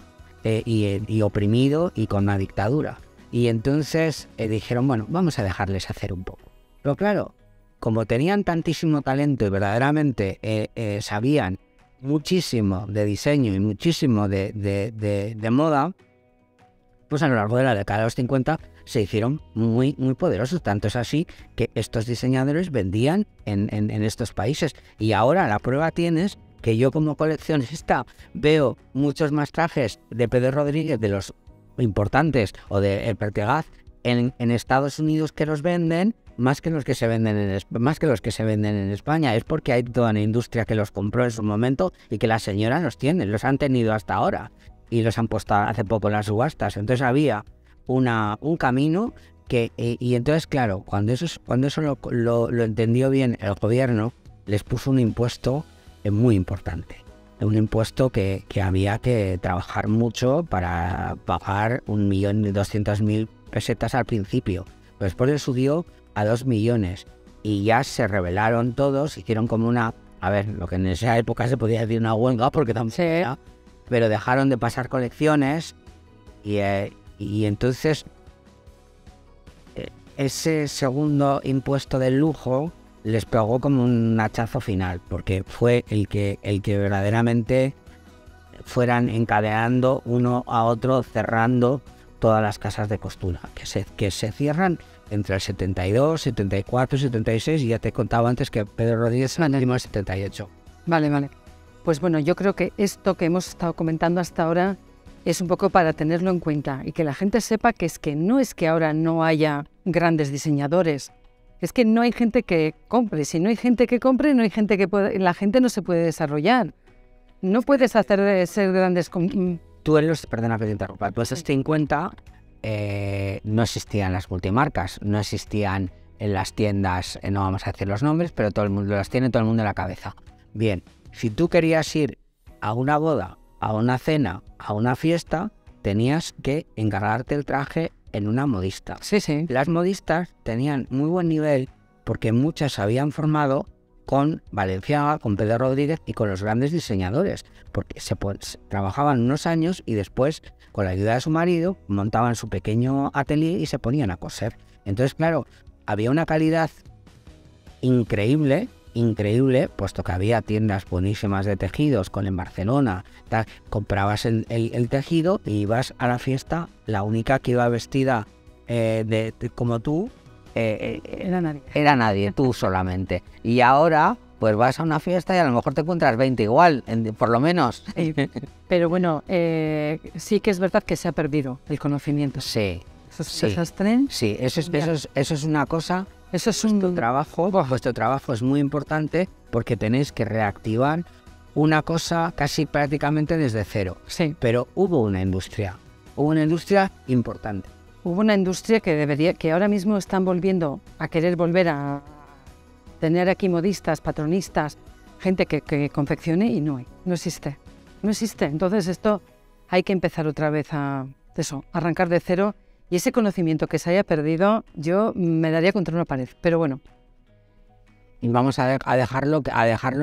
y oprimido y con una dictadura. Y entonces dijeron, bueno, vamos a dejarles hacer un poco. Pero claro, como tenían tantísimo talento y verdaderamente sabían muchísimo de diseño y muchísimo de moda, pues a lo largo de la década de los 50 se hicieron muy, muy poderosos. Tanto es así que estos diseñadores vendían en estos países. Y ahora la prueba tienes que yo como coleccionista veo muchos más trajes de Pedro Rodríguez, de los importantes, o de El Pertegaz, en Estados Unidos que los venden más que los que se venden en España. Es porque hay toda una industria que los compró en su momento y que las señoras los tienen, los han tenido hasta ahora y los han puesto hace poco en las subastas. Entonces había un camino que, y entonces claro, cuando eso lo entendió bien el gobierno, les puso un impuesto muy importante. Un impuesto que había que trabajar mucho para pagar 1.200.000 pesetas al principio. Pero después le subió a 2 millones y ya se rebelaron todos, hicieron como una, a ver, lo que en esa época se podía decir una huelga, porque tampoco era, pero dejaron de pasar colecciones y entonces ese segundo impuesto del lujo les pegó como un hachazo final, porque fue el que verdaderamente fueran encadenando uno a otro, cerrando todas las casas de costura, que se cierran entre el 72, 74, 76, y ya te contaba antes que Pedro Rodríguez en el 78. Vale. Pues bueno, yo creo que esto que hemos estado comentando hasta ahora es un poco para tenerlo en cuenta y que la gente sepa que no es que ahora no haya grandes diseñadores, es que no hay gente que compre. Si no hay gente que compre, no hay gente que pueda, la gente no se puede desarrollar. No puedes hacer ser grandes... Tú eres, perdona que te interrumpa, pues ten en cuenta, no existían las multimarcas, no existían en las tiendas, no vamos a decir los nombres, pero todo el mundo las tiene, todo el mundo en la cabeza. Bien, si tú querías ir a una boda, a una cena, a una fiesta, tenías que encargarte el traje en una modista. Sí. Las modistas tenían muy buen nivel porque muchas se habían formado con Balenciaga, con Pedro Rodríguez y con los grandes diseñadores, porque se trabajaban unos años y después, con la ayuda de su marido, montaban su pequeño atelier y se ponían a coser. Entonces, claro, había una calidad increíble, puesto que había tiendas buenísimas de tejidos, en Barcelona, comprabas el tejido y ibas a la fiesta, la única que iba vestida como tú, era nadie, tú solamente. Y ahora, pues vas a una fiesta y a lo mejor te encuentras 20 igual, por lo menos. Pero bueno, sí que es verdad que se ha perdido el conocimiento. Sí. ¿Esos trenes? Sí, eso es una cosa. Eso es vuestro trabajo es muy importante porque tenéis que reactivar una cosa casi prácticamente desde cero. Sí. Pero hubo una industria importante. Hubo una industria que ahora mismo están volviendo a querer volver a tener aquí modistas, patronistas, gente que confeccione y no existe. Entonces esto hay que empezar otra vez a arrancar de cero. Y ese conocimiento que se haya perdido, yo me daría contra una pared, pero bueno. Y vamos a dejarlo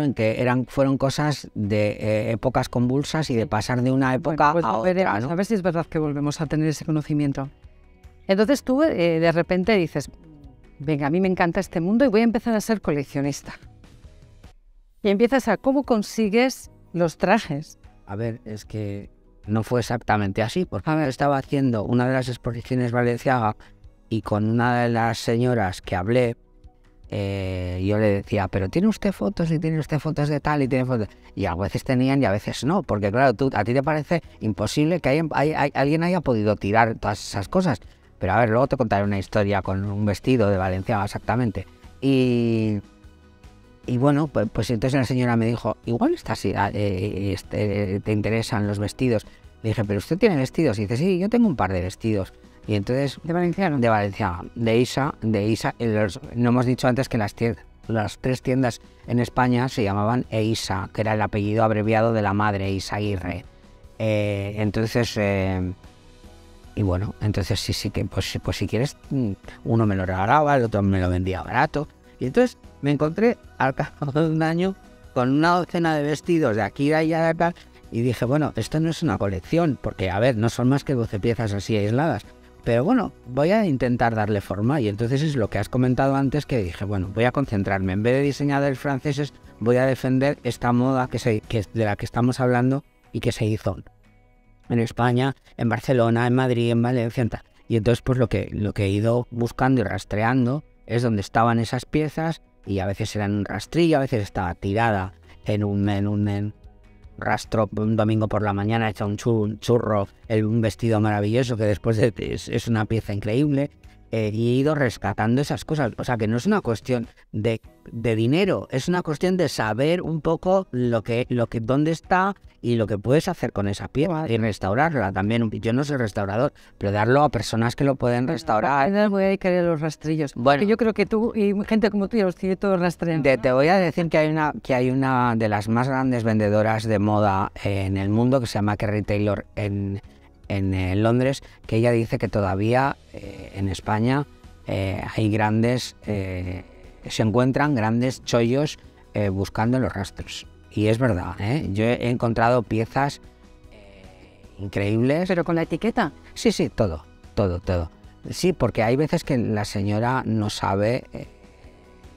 en que fueron cosas de épocas convulsas y de pasar de una época a otra, ¿no? A ver si es verdad que volvemos a tener ese conocimiento. Entonces tú de repente dices, venga, a mí me encanta este mundo y voy a empezar a ser coleccionista. Y empiezas a cómo consigues los trajes. A ver, es que no fue exactamente así, porque estaba haciendo una de las exposiciones Balenciaga y con una de las señoras que hablé, yo le decía, pero ¿tiene usted fotos? Y tiene usted fotos de tal y tiene fotos. Y a veces tenían y a veces no, porque claro, a ti te parece imposible que alguien haya podido tirar todas esas cosas. Pero a ver, luego te contaré una historia con un vestido de Balenciaga exactamente. Y bueno, pues entonces la señora me dijo, igual te interesan los vestidos. Le dije, ¿pero usted tiene vestidos? Y dice, sí, yo tengo un par de vestidos. Y entonces... ¿De Valenciaga? De Valenciaga, de Isa. No hemos dicho antes que las 3 tiendas en España se llamaban EISA, que era el apellido abreviado de la madre, Isaguirre. Entonces... y bueno, entonces sí que, pues si quieres, uno me lo regalaba, el otro me lo vendía barato. Y entonces me encontré al cabo de un año con una docena de vestidos de aquí, de allá, de acá, y dije, bueno, esto no es una colección, porque, a ver, no son más que 12 piezas así aisladas, pero bueno, voy a intentar darle forma. Y entonces es lo que has comentado antes, que dije, bueno, voy a concentrarme, en vez de diseñadores franceses, voy a defender esta moda de la que estamos hablando y que se hizo en España, en Barcelona, en Madrid, en Valencia, en tal. Y entonces pues lo que he ido buscando y rastreando es donde estaban esas piezas, y a veces era en un rastrillo, a veces estaba tirada en rastro un domingo por la mañana, hecha un churro, un vestido maravilloso que después es una pieza increíble. Y he ido rescatando esas cosas. O sea, que no es una cuestión de dinero, es una cuestión de saber un poco dónde está y lo que puedes hacer con esa pieza y restaurarla también. Yo no soy restaurador, pero darlo a personas que lo pueden restaurar. Voy a dedicar a los rastrillos. Bueno, yo creo que tú y gente como tú ya los tiene todos rastreados. Te voy a decir que hay una de las más grandes vendedoras de moda en el mundo que se llama Kerry Taylor en Londres, que ella dice que todavía en España hay se encuentran grandes chollos buscando los rastros. Y es verdad, yo he encontrado piezas increíbles. ¿Pero con la etiqueta? Sí, todo. Sí, porque hay veces que la señora no sabe...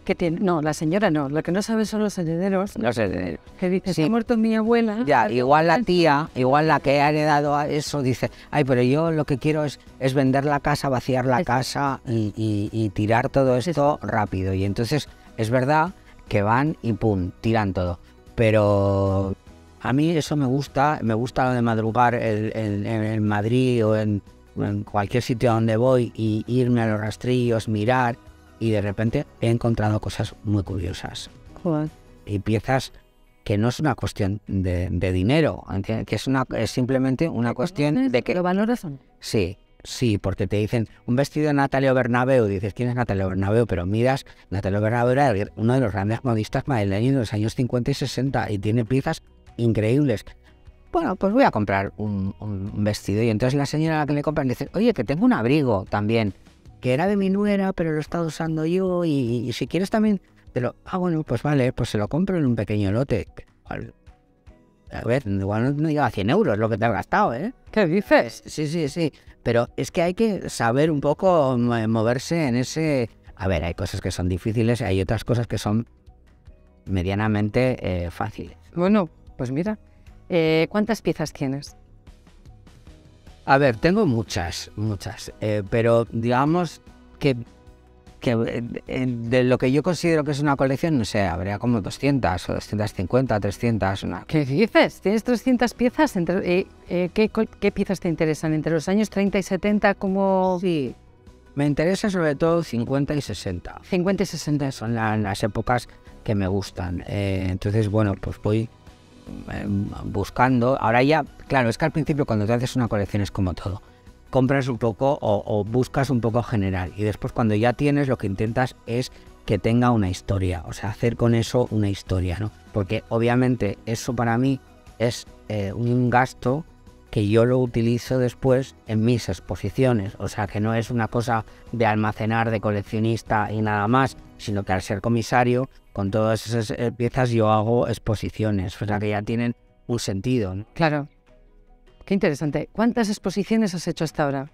¿Qué tiene? No, la señora no. Lo que no sabe son los herederos. Los herederos. Que dice, sí. Ha muerto mi abuela. Ya, igual la tía, igual la que ha heredado a eso, dice, ay, pero yo lo que quiero es vender la casa, vaciar la casa y tirar todo esto rápido. Y entonces es verdad que van y pum, tiran todo. Pero a mí eso me gusta lo de madrugar en Madrid o en cualquier sitio donde voy y irme a los rastrillos, mirar. Y de repente he encontrado cosas muy curiosas. Joder. Y piezas que no es una cuestión de dinero, que es simplemente una cuestión de que... ¿Lo valoras o no? Sí, porque te dicen un vestido de Natalia Bernabeu, dices, ¿quién es Natalia Bernabeu? Pero miras, Natalia Bernabeu era uno de los grandes modistas madrileños de los años 50 y 60 y tiene piezas increíbles. Bueno, pues voy a comprar un vestido. Y entonces la señora a la que le compran dice, oye, que tengo un abrigo también, que era de mi nuera, pero lo he estado usando yo y si quieres también te lo... Ah, bueno, pues vale, pues se lo compro en un pequeño lote. A ver, igual no llega a 100 euros lo que te has gastado, ¿eh? ¿Qué dices? Sí, pero es que hay que saber un poco moverse en ese... A ver, hay cosas que son difíciles y hay otras cosas que son medianamente fáciles. Bueno, pues mira, ¿cuántas piezas tienes? A ver, tengo muchas, pero digamos que de lo que yo considero que es una colección, no sé, habría como 200 o 250, 300. ¿Qué dices? ¿Tienes 300 piezas? ¿Qué piezas te interesan? ¿Entre los años 30 y 70 como...? Sí, me interesa sobre todo 50 y 60. 50 y 60. Son las épocas que me gustan. Entonces, bueno, pues voy... buscando, ahora ya, claro, es que al principio cuando te haces una colección es como todo, compras un poco o buscas un poco general y después cuando ya tienes lo que intentas es que tenga una historia, o sea, hacer con eso una historia, ¿no? Porque obviamente eso para mí es un gasto que yo lo utilizo después en mis exposiciones, o sea, que no es una cosa de almacenar de coleccionista y nada más, sino que al ser comisario, con todas esas piezas yo hago exposiciones, o sea, que ya tienen un sentido, ¿no? Claro. Qué interesante. ¿Cuántas exposiciones has hecho hasta ahora?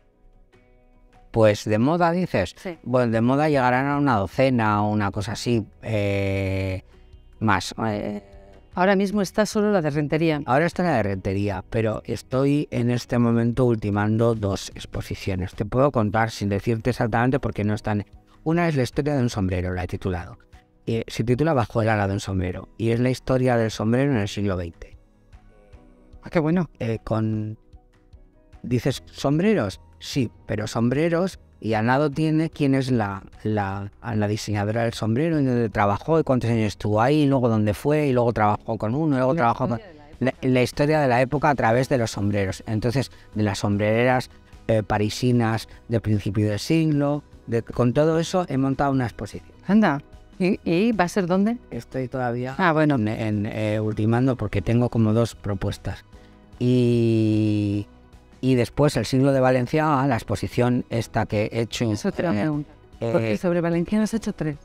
Pues de moda, dices. Sí. Bueno, de moda llegarán a una docena o una cosa así, más. Ahora mismo está solo la de Rentería. Ahora está la de Rentería, pero estoy en este momento ultimando 2 exposiciones. Te puedo contar sin decirte exactamente porque no están. Una es la historia de un sombrero, la he titulado. Se titula Bajo el ala de un sombrero y es la historia del sombrero en el siglo XX. Ah, qué bueno. ¿Dices sombreros? Sí, pero sombreros y al lado tiene quién es la diseñadora del sombrero y dónde trabajó y cuántos años estuvo ahí y luego dónde fue y luego trabajó con uno y luego trabajó con... La historia de la época a través de los sombreros. Entonces, de las sombrereras parisinas de principio del siglo, con todo eso he montado una exposición. Anda. ¿Y va a ser dónde? Estoy todavía Ultimando porque tengo como 2 propuestas. Y después el siglo de Valenciaga, la exposición esta que he hecho... Eso te lo pregunto. Porque sobre Valenciaga has hecho 3.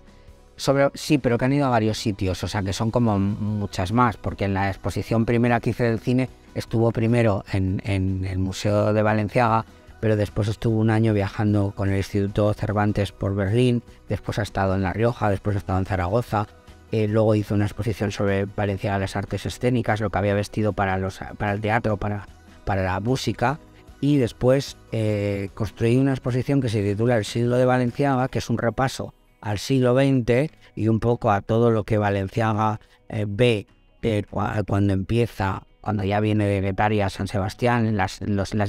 Sí, pero que han ido a varios sitios, o sea que son como muchas más, porque en la exposición primera que hice del cine estuvo primero en el Museo de Valenciaga, pero después estuvo un año viajando con el Instituto Cervantes por Berlín, después ha estado en La Rioja, después ha estado en Zaragoza, luego hizo una exposición sobre Valenciaga, las artes escénicas, lo que había vestido para el teatro, para la música, y después construí una exposición que se titula El siglo de Valenciaga, que es un repaso al siglo XX y un poco a todo lo que Valenciaga ve cuando empieza cuando ya viene de Guetaria a San Sebastián, las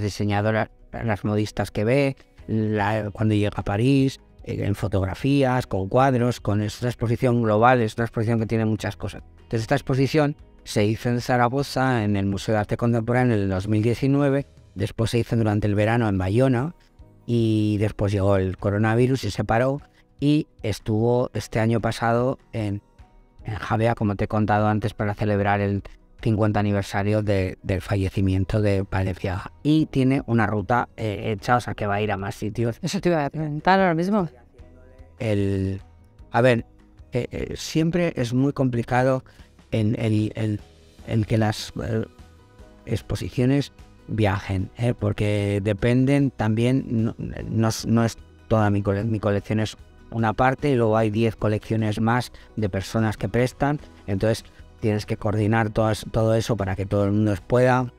diseñadoras, las modistas que ve, cuando llega a París, en fotografías, con cuadros, es una exposición global, es una exposición que tiene muchas cosas. Entonces esta exposición se hizo en Zaragoza, en el Museo de Arte Contemporáneo en el 2019, después se hizo durante el verano en Bayona, y después llegó el coronavirus y se paró, y estuvo este año pasado en Javea, como te he contado antes, para celebrar el 50 aniversario del fallecimiento de Valenciaga. Y tiene una ruta hecha, o sea que va a ir a más sitios. Eso te iba a preguntar ahora mismo. Siempre es muy complicado en que las exposiciones viajen, porque dependen también, no es toda mi colección, es una parte, y luego hay 10 colecciones más de personas que prestan, entonces tienes que coordinar todo eso para que todo el mundo pueda,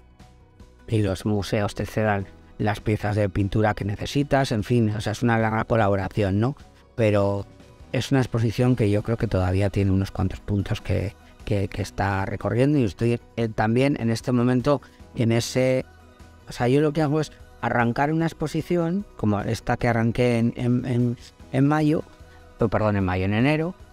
y los museos te cedan las piezas de pintura que necesitas, en fin, o sea, es una larga colaboración, ¿no? Pero es una exposición que yo creo que todavía tiene unos cuantos puntos que está recorriendo, y estoy también en este momento en ese... O sea, yo lo que hago es arrancar una exposición, como esta que arranqué en enero,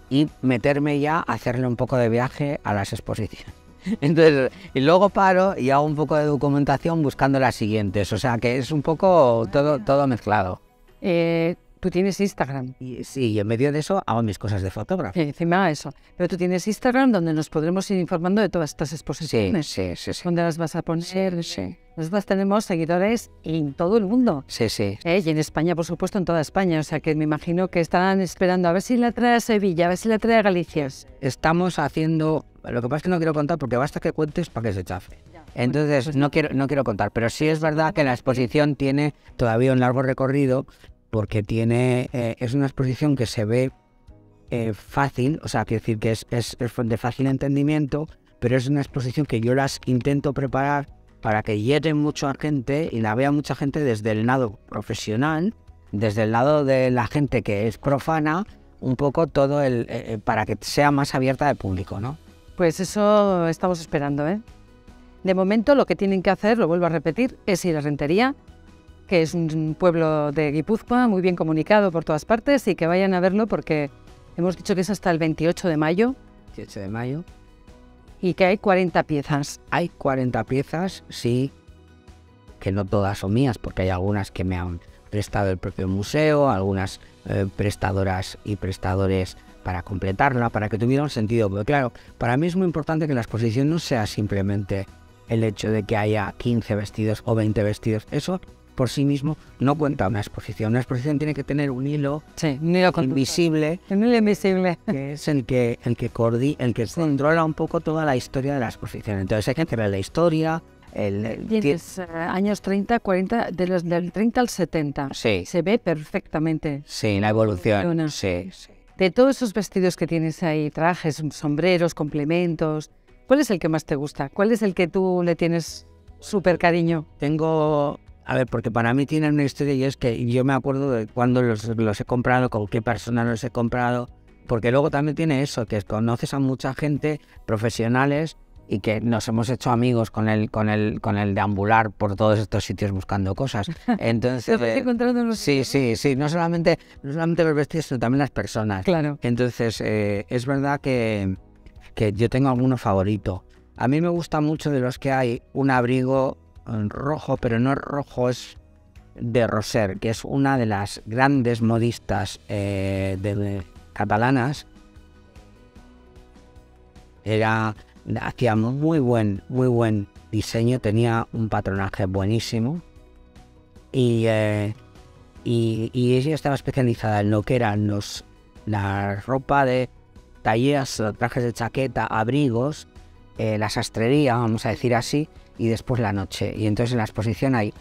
y meterme ya a hacerle un poco de viaje a las exposiciones. Entonces, y luego paro y hago un poco de documentación buscando las siguientes. O sea, que es un poco todo mezclado. Tú tienes Instagram. Y en medio de eso hago mis cosas de fotógrafo. Encima eso. Pero tú tienes Instagram donde nos podremos ir informando de todas estas exposiciones. Sí. ¿Dónde las vas a poner? Sí. Nosotros tenemos seguidores en todo el mundo. Sí. Y en España, por supuesto, en toda España. O sea que me imagino que estarán esperando a ver si la trae a Sevilla, a ver si la trae a Galicia. Estamos haciendo... Lo que pasa es que no quiero contar porque basta que cuentes para que se chafe. Entonces pues no quiero contar. Pero sí es verdad que la exposición tiene todavía un largo recorrido, porque es una exposición que se ve fácil, o sea, quiero decir que es de fácil entendimiento, pero es una exposición que yo las intento preparar para que llegue mucha gente y la vea mucha gente desde el lado profesional, desde el lado de la gente que es profana, un poco todo para que sea más abierta al público, ¿no? Pues eso estamos esperando, ¿eh? De momento lo que tienen que hacer, lo vuelvo a repetir, es ir a Rentería, que es un pueblo de Guipúzcoa, muy bien comunicado por todas partes, y que vayan a verlo porque hemos dicho que es hasta el 28 de mayo. 28 de mayo. Y que hay 40 piezas. Hay 40 piezas, sí, que no todas son mías, porque hay algunas que me han prestado el propio museo, algunas prestadoras y prestadores para completarla, para que tuviera un sentido. Porque claro, para mí es muy importante que la exposición no sea simplemente el hecho de que haya 15 vestidos o 20 vestidos. Eso por sí mismo no cuenta una exposición. Una exposición tiene que tener un hilo, invisible, un hilo invisible, que es el que controla un poco toda la historia de la exposición. Entonces hay que entender la historia. Tienes años 30, 40, del 30 al 70. Sí. Se ve perfectamente. Sí, la evolución. Sí. De todos esos vestidos que tienes ahí, trajes, sombreros, complementos, ¿cuál es el que más te gusta? ¿Cuál es el que tú le tienes súper cariño? Porque para mí tienen una historia, y es que yo me acuerdo de cuándo los he comprado, con qué persona los he comprado, porque luego también tiene eso, que conoces a mucha gente, profesionales, y que nos hemos hecho amigos con el deambular por todos estos sitios buscando cosas. Entonces, sí, no solamente los vestidos, sino también las personas. Claro. Entonces, es verdad que yo tengo alguno favorito. A mí me gusta mucho de los que hay un abrigo rojo, pero no rojo, es de Roser, que es una de las grandes modistas catalanas. Hacía muy buen diseño, tenía un patronaje buenísimo, y ella estaba especializada en lo que eran la ropa de talleres, trajes de chaqueta, abrigos, la sastrería, vamos a decir así, y después la noche. Y entonces en la exposición hay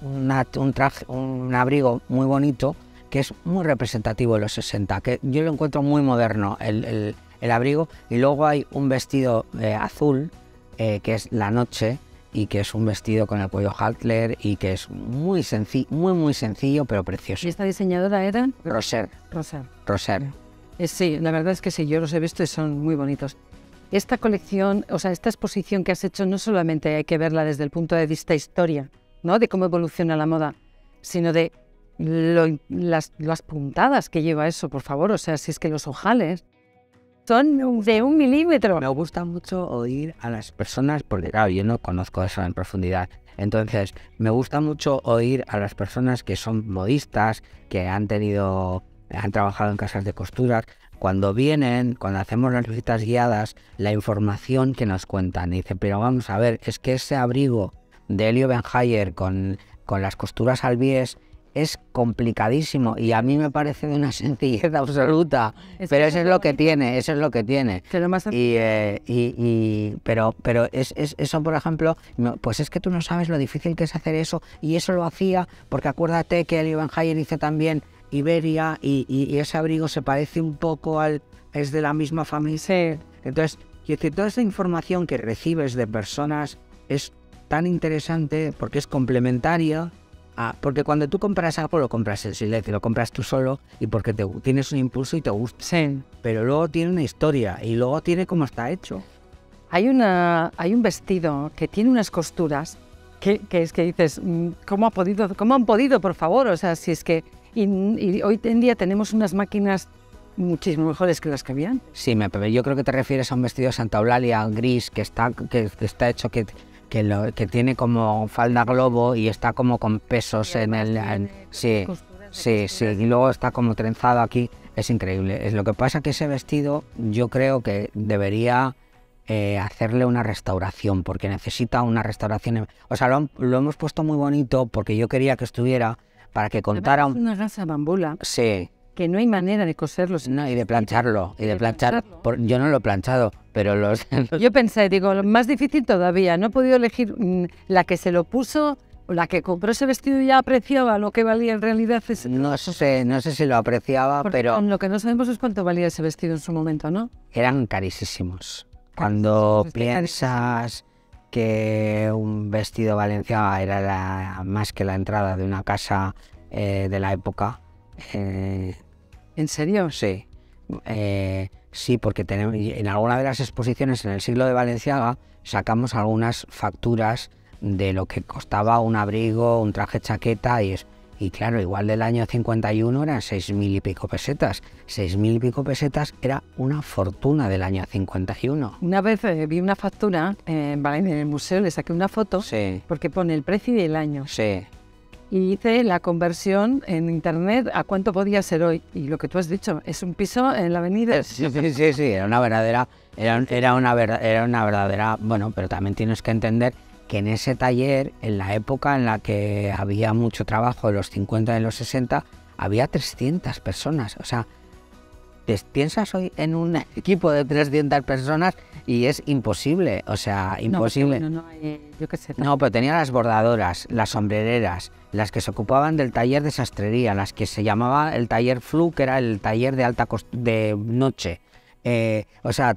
un abrigo muy bonito que es muy representativo de los 60, que yo lo encuentro muy moderno, el abrigo, y luego hay un vestido azul que es la noche, y que es un vestido con el cuello Haltler, y que es muy sencillo pero precioso. ¿Y esta diseñadora era? Roser. Sí, la verdad es que sí, yo los he visto y son muy bonitos. esta colección, o sea, esta exposición que has hecho, no solamente hay que verla desde el punto de vista historia, ¿no? De cómo evoluciona la moda, sino de las puntadas que lleva eso, por favor. O sea, si es que los ojales son de 1 milímetro. Me gusta mucho oír a las personas, porque claro, yo no conozco eso en profundidad. Entonces, me gusta mucho oír a las personas que son modistas, que han trabajado en casas de costuras. Cuando vienen, cuando hacemos las visitas guiadas, la información que nos cuentan. Y dice, pero vamos a ver, es que ese abrigo de Elio Benhayer con las costuras al bies es complicadísimo y a mí me parece de una sencillez absoluta, pero eso es lo que tiene, eso es lo que tiene. Pero eso, por ejemplo, pues es que tú no sabes lo difícil que es hacer eso, y eso lo hacía porque acuérdate que Elio Benhayer hizo también Iberia y ese abrigo se parece un poco es de la misma familia. Sí. Entonces, toda esa información que recibes de personas es tan interesante porque es complementaria. Porque cuando tú compras algo, lo compras en silencio, lo compras tú solo y porque tienes un impulso y te gusta. Sí. Pero luego tiene una historia y luego tiene cómo está hecho. Hay un vestido que tiene unas costuras que es que dices, ¿cómo han podido, por favor? O sea, si es que y hoy en día tenemos unas máquinas muchísimo mejores que las que habían. Sí, yo creo que te refieres a un vestido de Santa Eulalia gris que está hecho que tiene como falda globo y está como con pesos sí, y luego está como trenzado aquí, es increíble. Lo que pasa que ese vestido yo creo que debería hacerle una restauración, porque necesita una restauración. O sea, lo hemos puesto muy bonito porque yo quería que estuviera para que contara una gasa bambula. Sí. Que no hay manera de coserlo. No, y de plancharlo. Yo no lo he planchado, pero Yo pensé, digo, lo más difícil todavía. No he podido elegir la que se lo puso, o la que compró ese vestido y ya apreciaba lo que valía en realidad. No sé si lo apreciaba, pero... Lo que no sabemos es cuánto valía ese vestido en su momento, ¿no? Eran carísimos. Cuando piensas que un vestido valenciano era más que la entrada de una casa de la época... ¿En serio? Sí. Sí, porque en alguna de las exposiciones en el siglo de Valenciaga sacamos algunas facturas de lo que costaba un abrigo, un traje chaqueta y claro, igual del año 51 eran 6.000 y pico pesetas. 6.000 y pico pesetas era una fortuna del año 51. Una vez vi una factura en el museo, le saqué una foto, sí, porque pone el precio y el año. Sí. Y hice la conversión en internet a cuánto podía ser hoy. Y lo que tú has dicho, es un piso en la avenida. Sí, era una verdadera, bueno, pero también tienes que entender que en ese taller, en la época en la que había mucho trabajo, de los 50 y los 60, había 300 personas. O sea, piensas hoy en un equipo de 300 personas y es imposible, o sea, imposible. Yo qué sé. No, pero tenía las bordadoras, las sombrereras, las que se ocupaban del taller de sastrería, las que se llamaba el taller Flu, que era el taller de noche. O sea,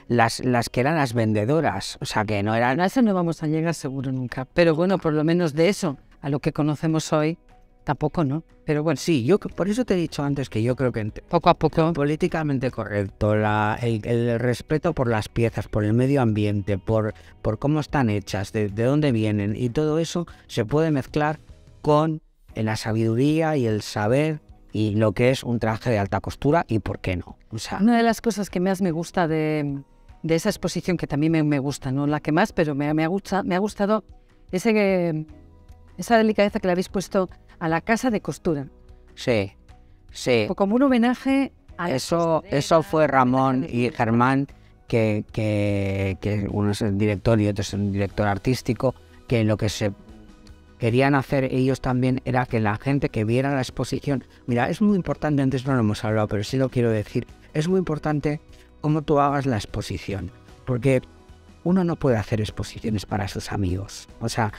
las que eran las vendedoras, o sea, que no eran... A eso no vamos a llegar seguro nunca, pero bueno, por lo menos de eso, a lo que conocemos hoy, tampoco, ¿no? Pero bueno. Sí, yo por eso te he dicho antes que yo creo que poco a poco, políticamente correcto, el respeto por las piezas, por el medio ambiente, por cómo están hechas, de dónde vienen, y todo eso se puede mezclar con la sabiduría y el saber y lo que es un traje de alta costura y por qué no. O sea, una de las cosas que más me gusta de esa exposición, que también me gusta, no la que más, pero me ha gustado esa delicadeza que le habéis puesto a la casa de costura. Sí. Como un homenaje a... Eso fue Ramón y Germán, que uno es el director y otro es un director artístico, que lo que se querían hacer ellos también era que la gente que viera la exposición... Mira, es muy importante, antes no lo hemos hablado, pero sí lo quiero decir, es muy importante cómo tú hagas la exposición, porque uno no puede hacer exposiciones para sus amigos. O sea,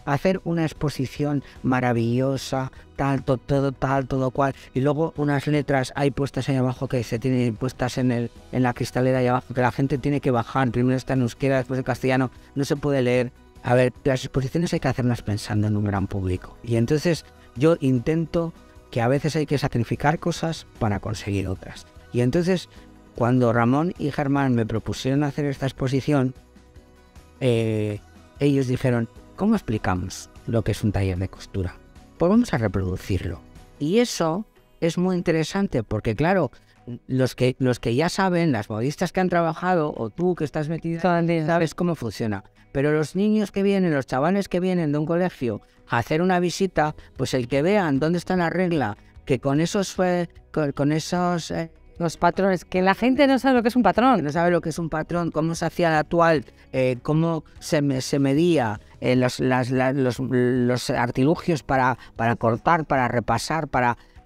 hacer una exposición maravillosa, todo cual, y luego unas letras hay puestas ahí abajo que se tienen puestas en la cristalera ahí abajo, que la gente tiene que bajar, primero está en euskera, después en castellano, no se puede leer. A ver, las exposiciones hay que hacerlas pensando en un gran público, y entonces yo intento que a veces hay que sacrificar cosas para conseguir otras, y entonces cuando Ramón y Germán me propusieron hacer esta exposición, ellos dijeron, ¿cómo explicamos lo que es un taller de costura? Pues vamos a reproducirlo. Y eso es muy interesante porque, claro, los que ya saben, las modistas que han trabajado, o tú que estás metida, sabes cómo funciona. Pero los niños que vienen, los chavales que vienen de un colegio a hacer una visita, pues el que vean dónde está la regla, que con esos los patrones, que la gente no sabe lo que es un patrón. No sabe lo que es un patrón, cómo se hacía el actual, cómo se medía, los artilugios para cortar, para repasar,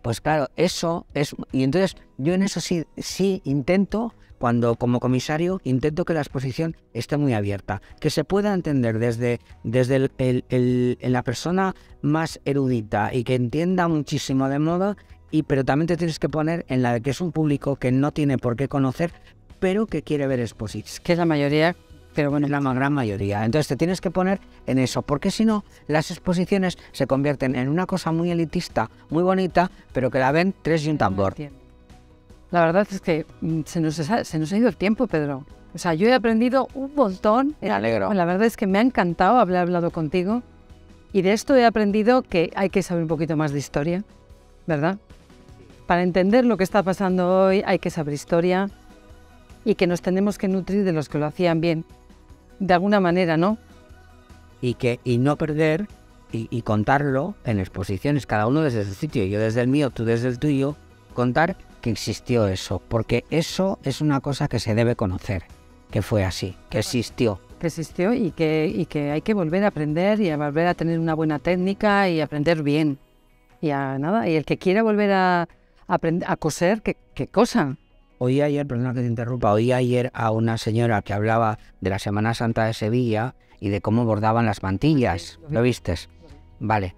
pues claro, eso es... Y entonces yo en eso sí intento, como comisario, intento que la exposición esté muy abierta, que se pueda entender desde la persona más erudita y que entienda muchísimo de moda, pero también te tienes que poner en la de que es un público que no tiene por qué conocer, pero que quiere ver exposiciones. Que es la mayoría, pero bueno. Es la gran mayoría. Entonces te tienes que poner en eso, porque si no, las exposiciones se convierten en una cosa muy elitista, muy bonita, pero que la ven 3 y un tambor. La verdad es que se nos ha ido el tiempo, Pedro. O sea, yo he aprendido un montón. Me alegro. La verdad es que me ha encantado haber hablado contigo. Y de esto he aprendido que hay que saber un poquito más de historia, ¿verdad? Para entender lo que está pasando hoy hay que saber historia y que nos tenemos que nutrir de los que lo hacían bien, de alguna manera, ¿no? Y no perder y contarlo en exposiciones, cada uno desde su sitio, yo desde el mío, tú desde el tuyo, contar que existió eso, porque eso es una cosa que se debe conocer, que fue así, que existió. Que existió y que hay que volver a aprender y a volver a tener una buena técnica y aprender bien. Y el que quiera volver a aprender a coser, ¿qué cosa? Oí ayer, perdona que te interrumpa, oí ayer a una señora que hablaba de la Semana Santa de Sevilla y de cómo bordaban las mantillas. ¿Lo vistes? Vale,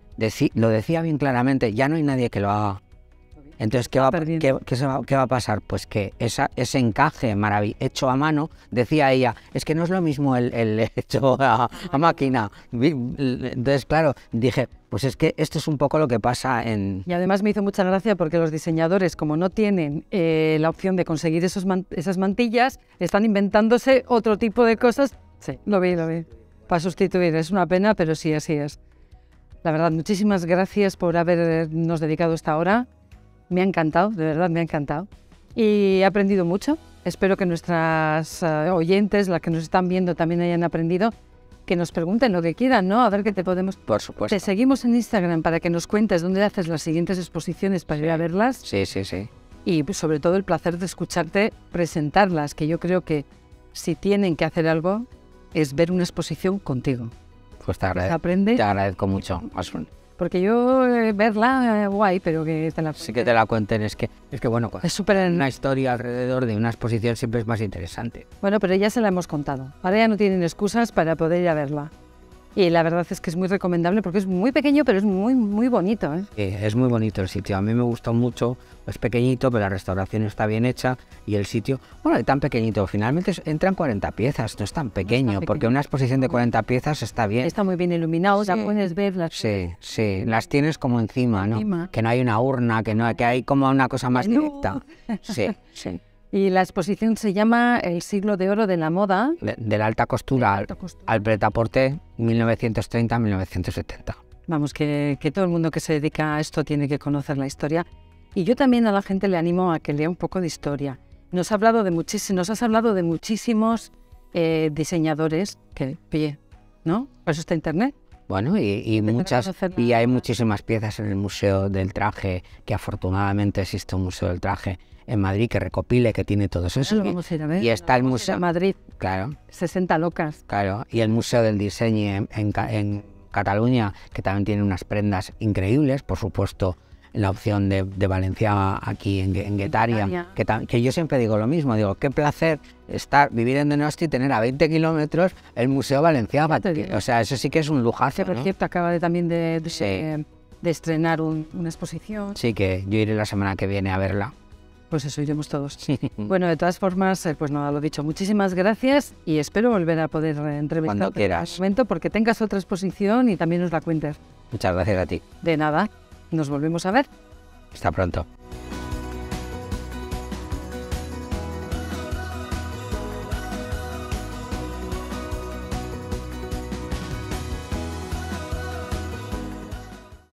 lo decía bien claramente, ya no hay nadie que lo haga. Entonces, ¿qué va a pasar? Pues que ese encaje hecho a mano, decía ella, es que no es lo mismo el hecho a máquina. Entonces, claro, dije, pues es que esto es un poco lo que pasa en... Y además me hizo mucha gracia porque los diseñadores, como no tienen la opción de conseguir esas mantillas, están inventándose otro tipo de cosas. Sí, lo vi. Para sustituir. Es una pena, pero sí, así es. La verdad, muchísimas gracias por habernos dedicado esta hora. Me ha encantado, de verdad me ha encantado. Y he aprendido mucho. Espero que nuestras oyentes, las que nos están viendo, también hayan aprendido. Que nos pregunten lo que quieran, ¿no? A ver qué te podemos... Por supuesto. Te seguimos en Instagram para que nos cuentes dónde haces las siguientes exposiciones para ir a verlas. Sí. Y sobre todo el placer de escucharte presentarlas, que yo creo que si tienen que hacer algo es ver una exposición contigo. Pues te agradezco mucho, Asun. Porque yo verla, guay, pero que te la cuenten. Sí que te la cuenten, es que bueno, es súper... Una historia alrededor de una exposición siempre es más interesante. Bueno, pero ya se la hemos contado. Ahora ya no tienen excusas para poder ir a verla. Y la verdad es que es muy recomendable porque es muy pequeño, pero es muy, muy bonito, ¿eh? Sí, es muy bonito el sitio. A mí me gustó mucho. Es pequeñito, pero la restauración está bien hecha y el sitio, bueno, es tan pequeñito. Finalmente entran 40 piezas, no es tan pequeño, porque una exposición de 40 piezas está bien. Está muy bien iluminado, ya puedes verlas. Sí, las tienes como encima, ¿no? Que no hay una urna, que hay como una cosa más directa. Sí. Y la exposición se llama El siglo de oro de la moda. De la alta costura al prêt-à-porter, 1930-1970. Vamos, que todo el mundo que se dedica a esto tiene que conocer la historia. Y yo también a la gente le animo a que lea un poco de historia. Nos has hablado de muchísimos diseñadores que, oye, ¿no? Por eso está Internet. Bueno, y hay muchísimas piezas en el Museo del Traje, que afortunadamente existe un Museo del Traje en Madrid que recopile, que tiene todo eso. Lo vamos a ir a ver. Y está el Museo de Madrid. Claro. 60 locas. Claro, y el Museo del Diseño en Cataluña, que también tiene unas prendas increíbles, por supuesto, la opción de Valencia aquí en Guetaria, que yo siempre digo lo mismo, digo, qué placer vivir en Donosti y tener a 20 kilómetros el Museo Valenciaga, o sea, eso sí que es un lujazo, por cierto, acaba también de estrenar una exposición. Sí, que yo iré la semana que viene a verla. Pues eso, iremos todos. Bueno, de todas formas, pues nada, lo dicho, muchísimas gracias y espero volver a poder entrevistarte cuando quieras. En un momento porque tengas otra exposición y también nos la cuentes. Muchas gracias a ti. De nada, nos volvemos a ver. Hasta pronto.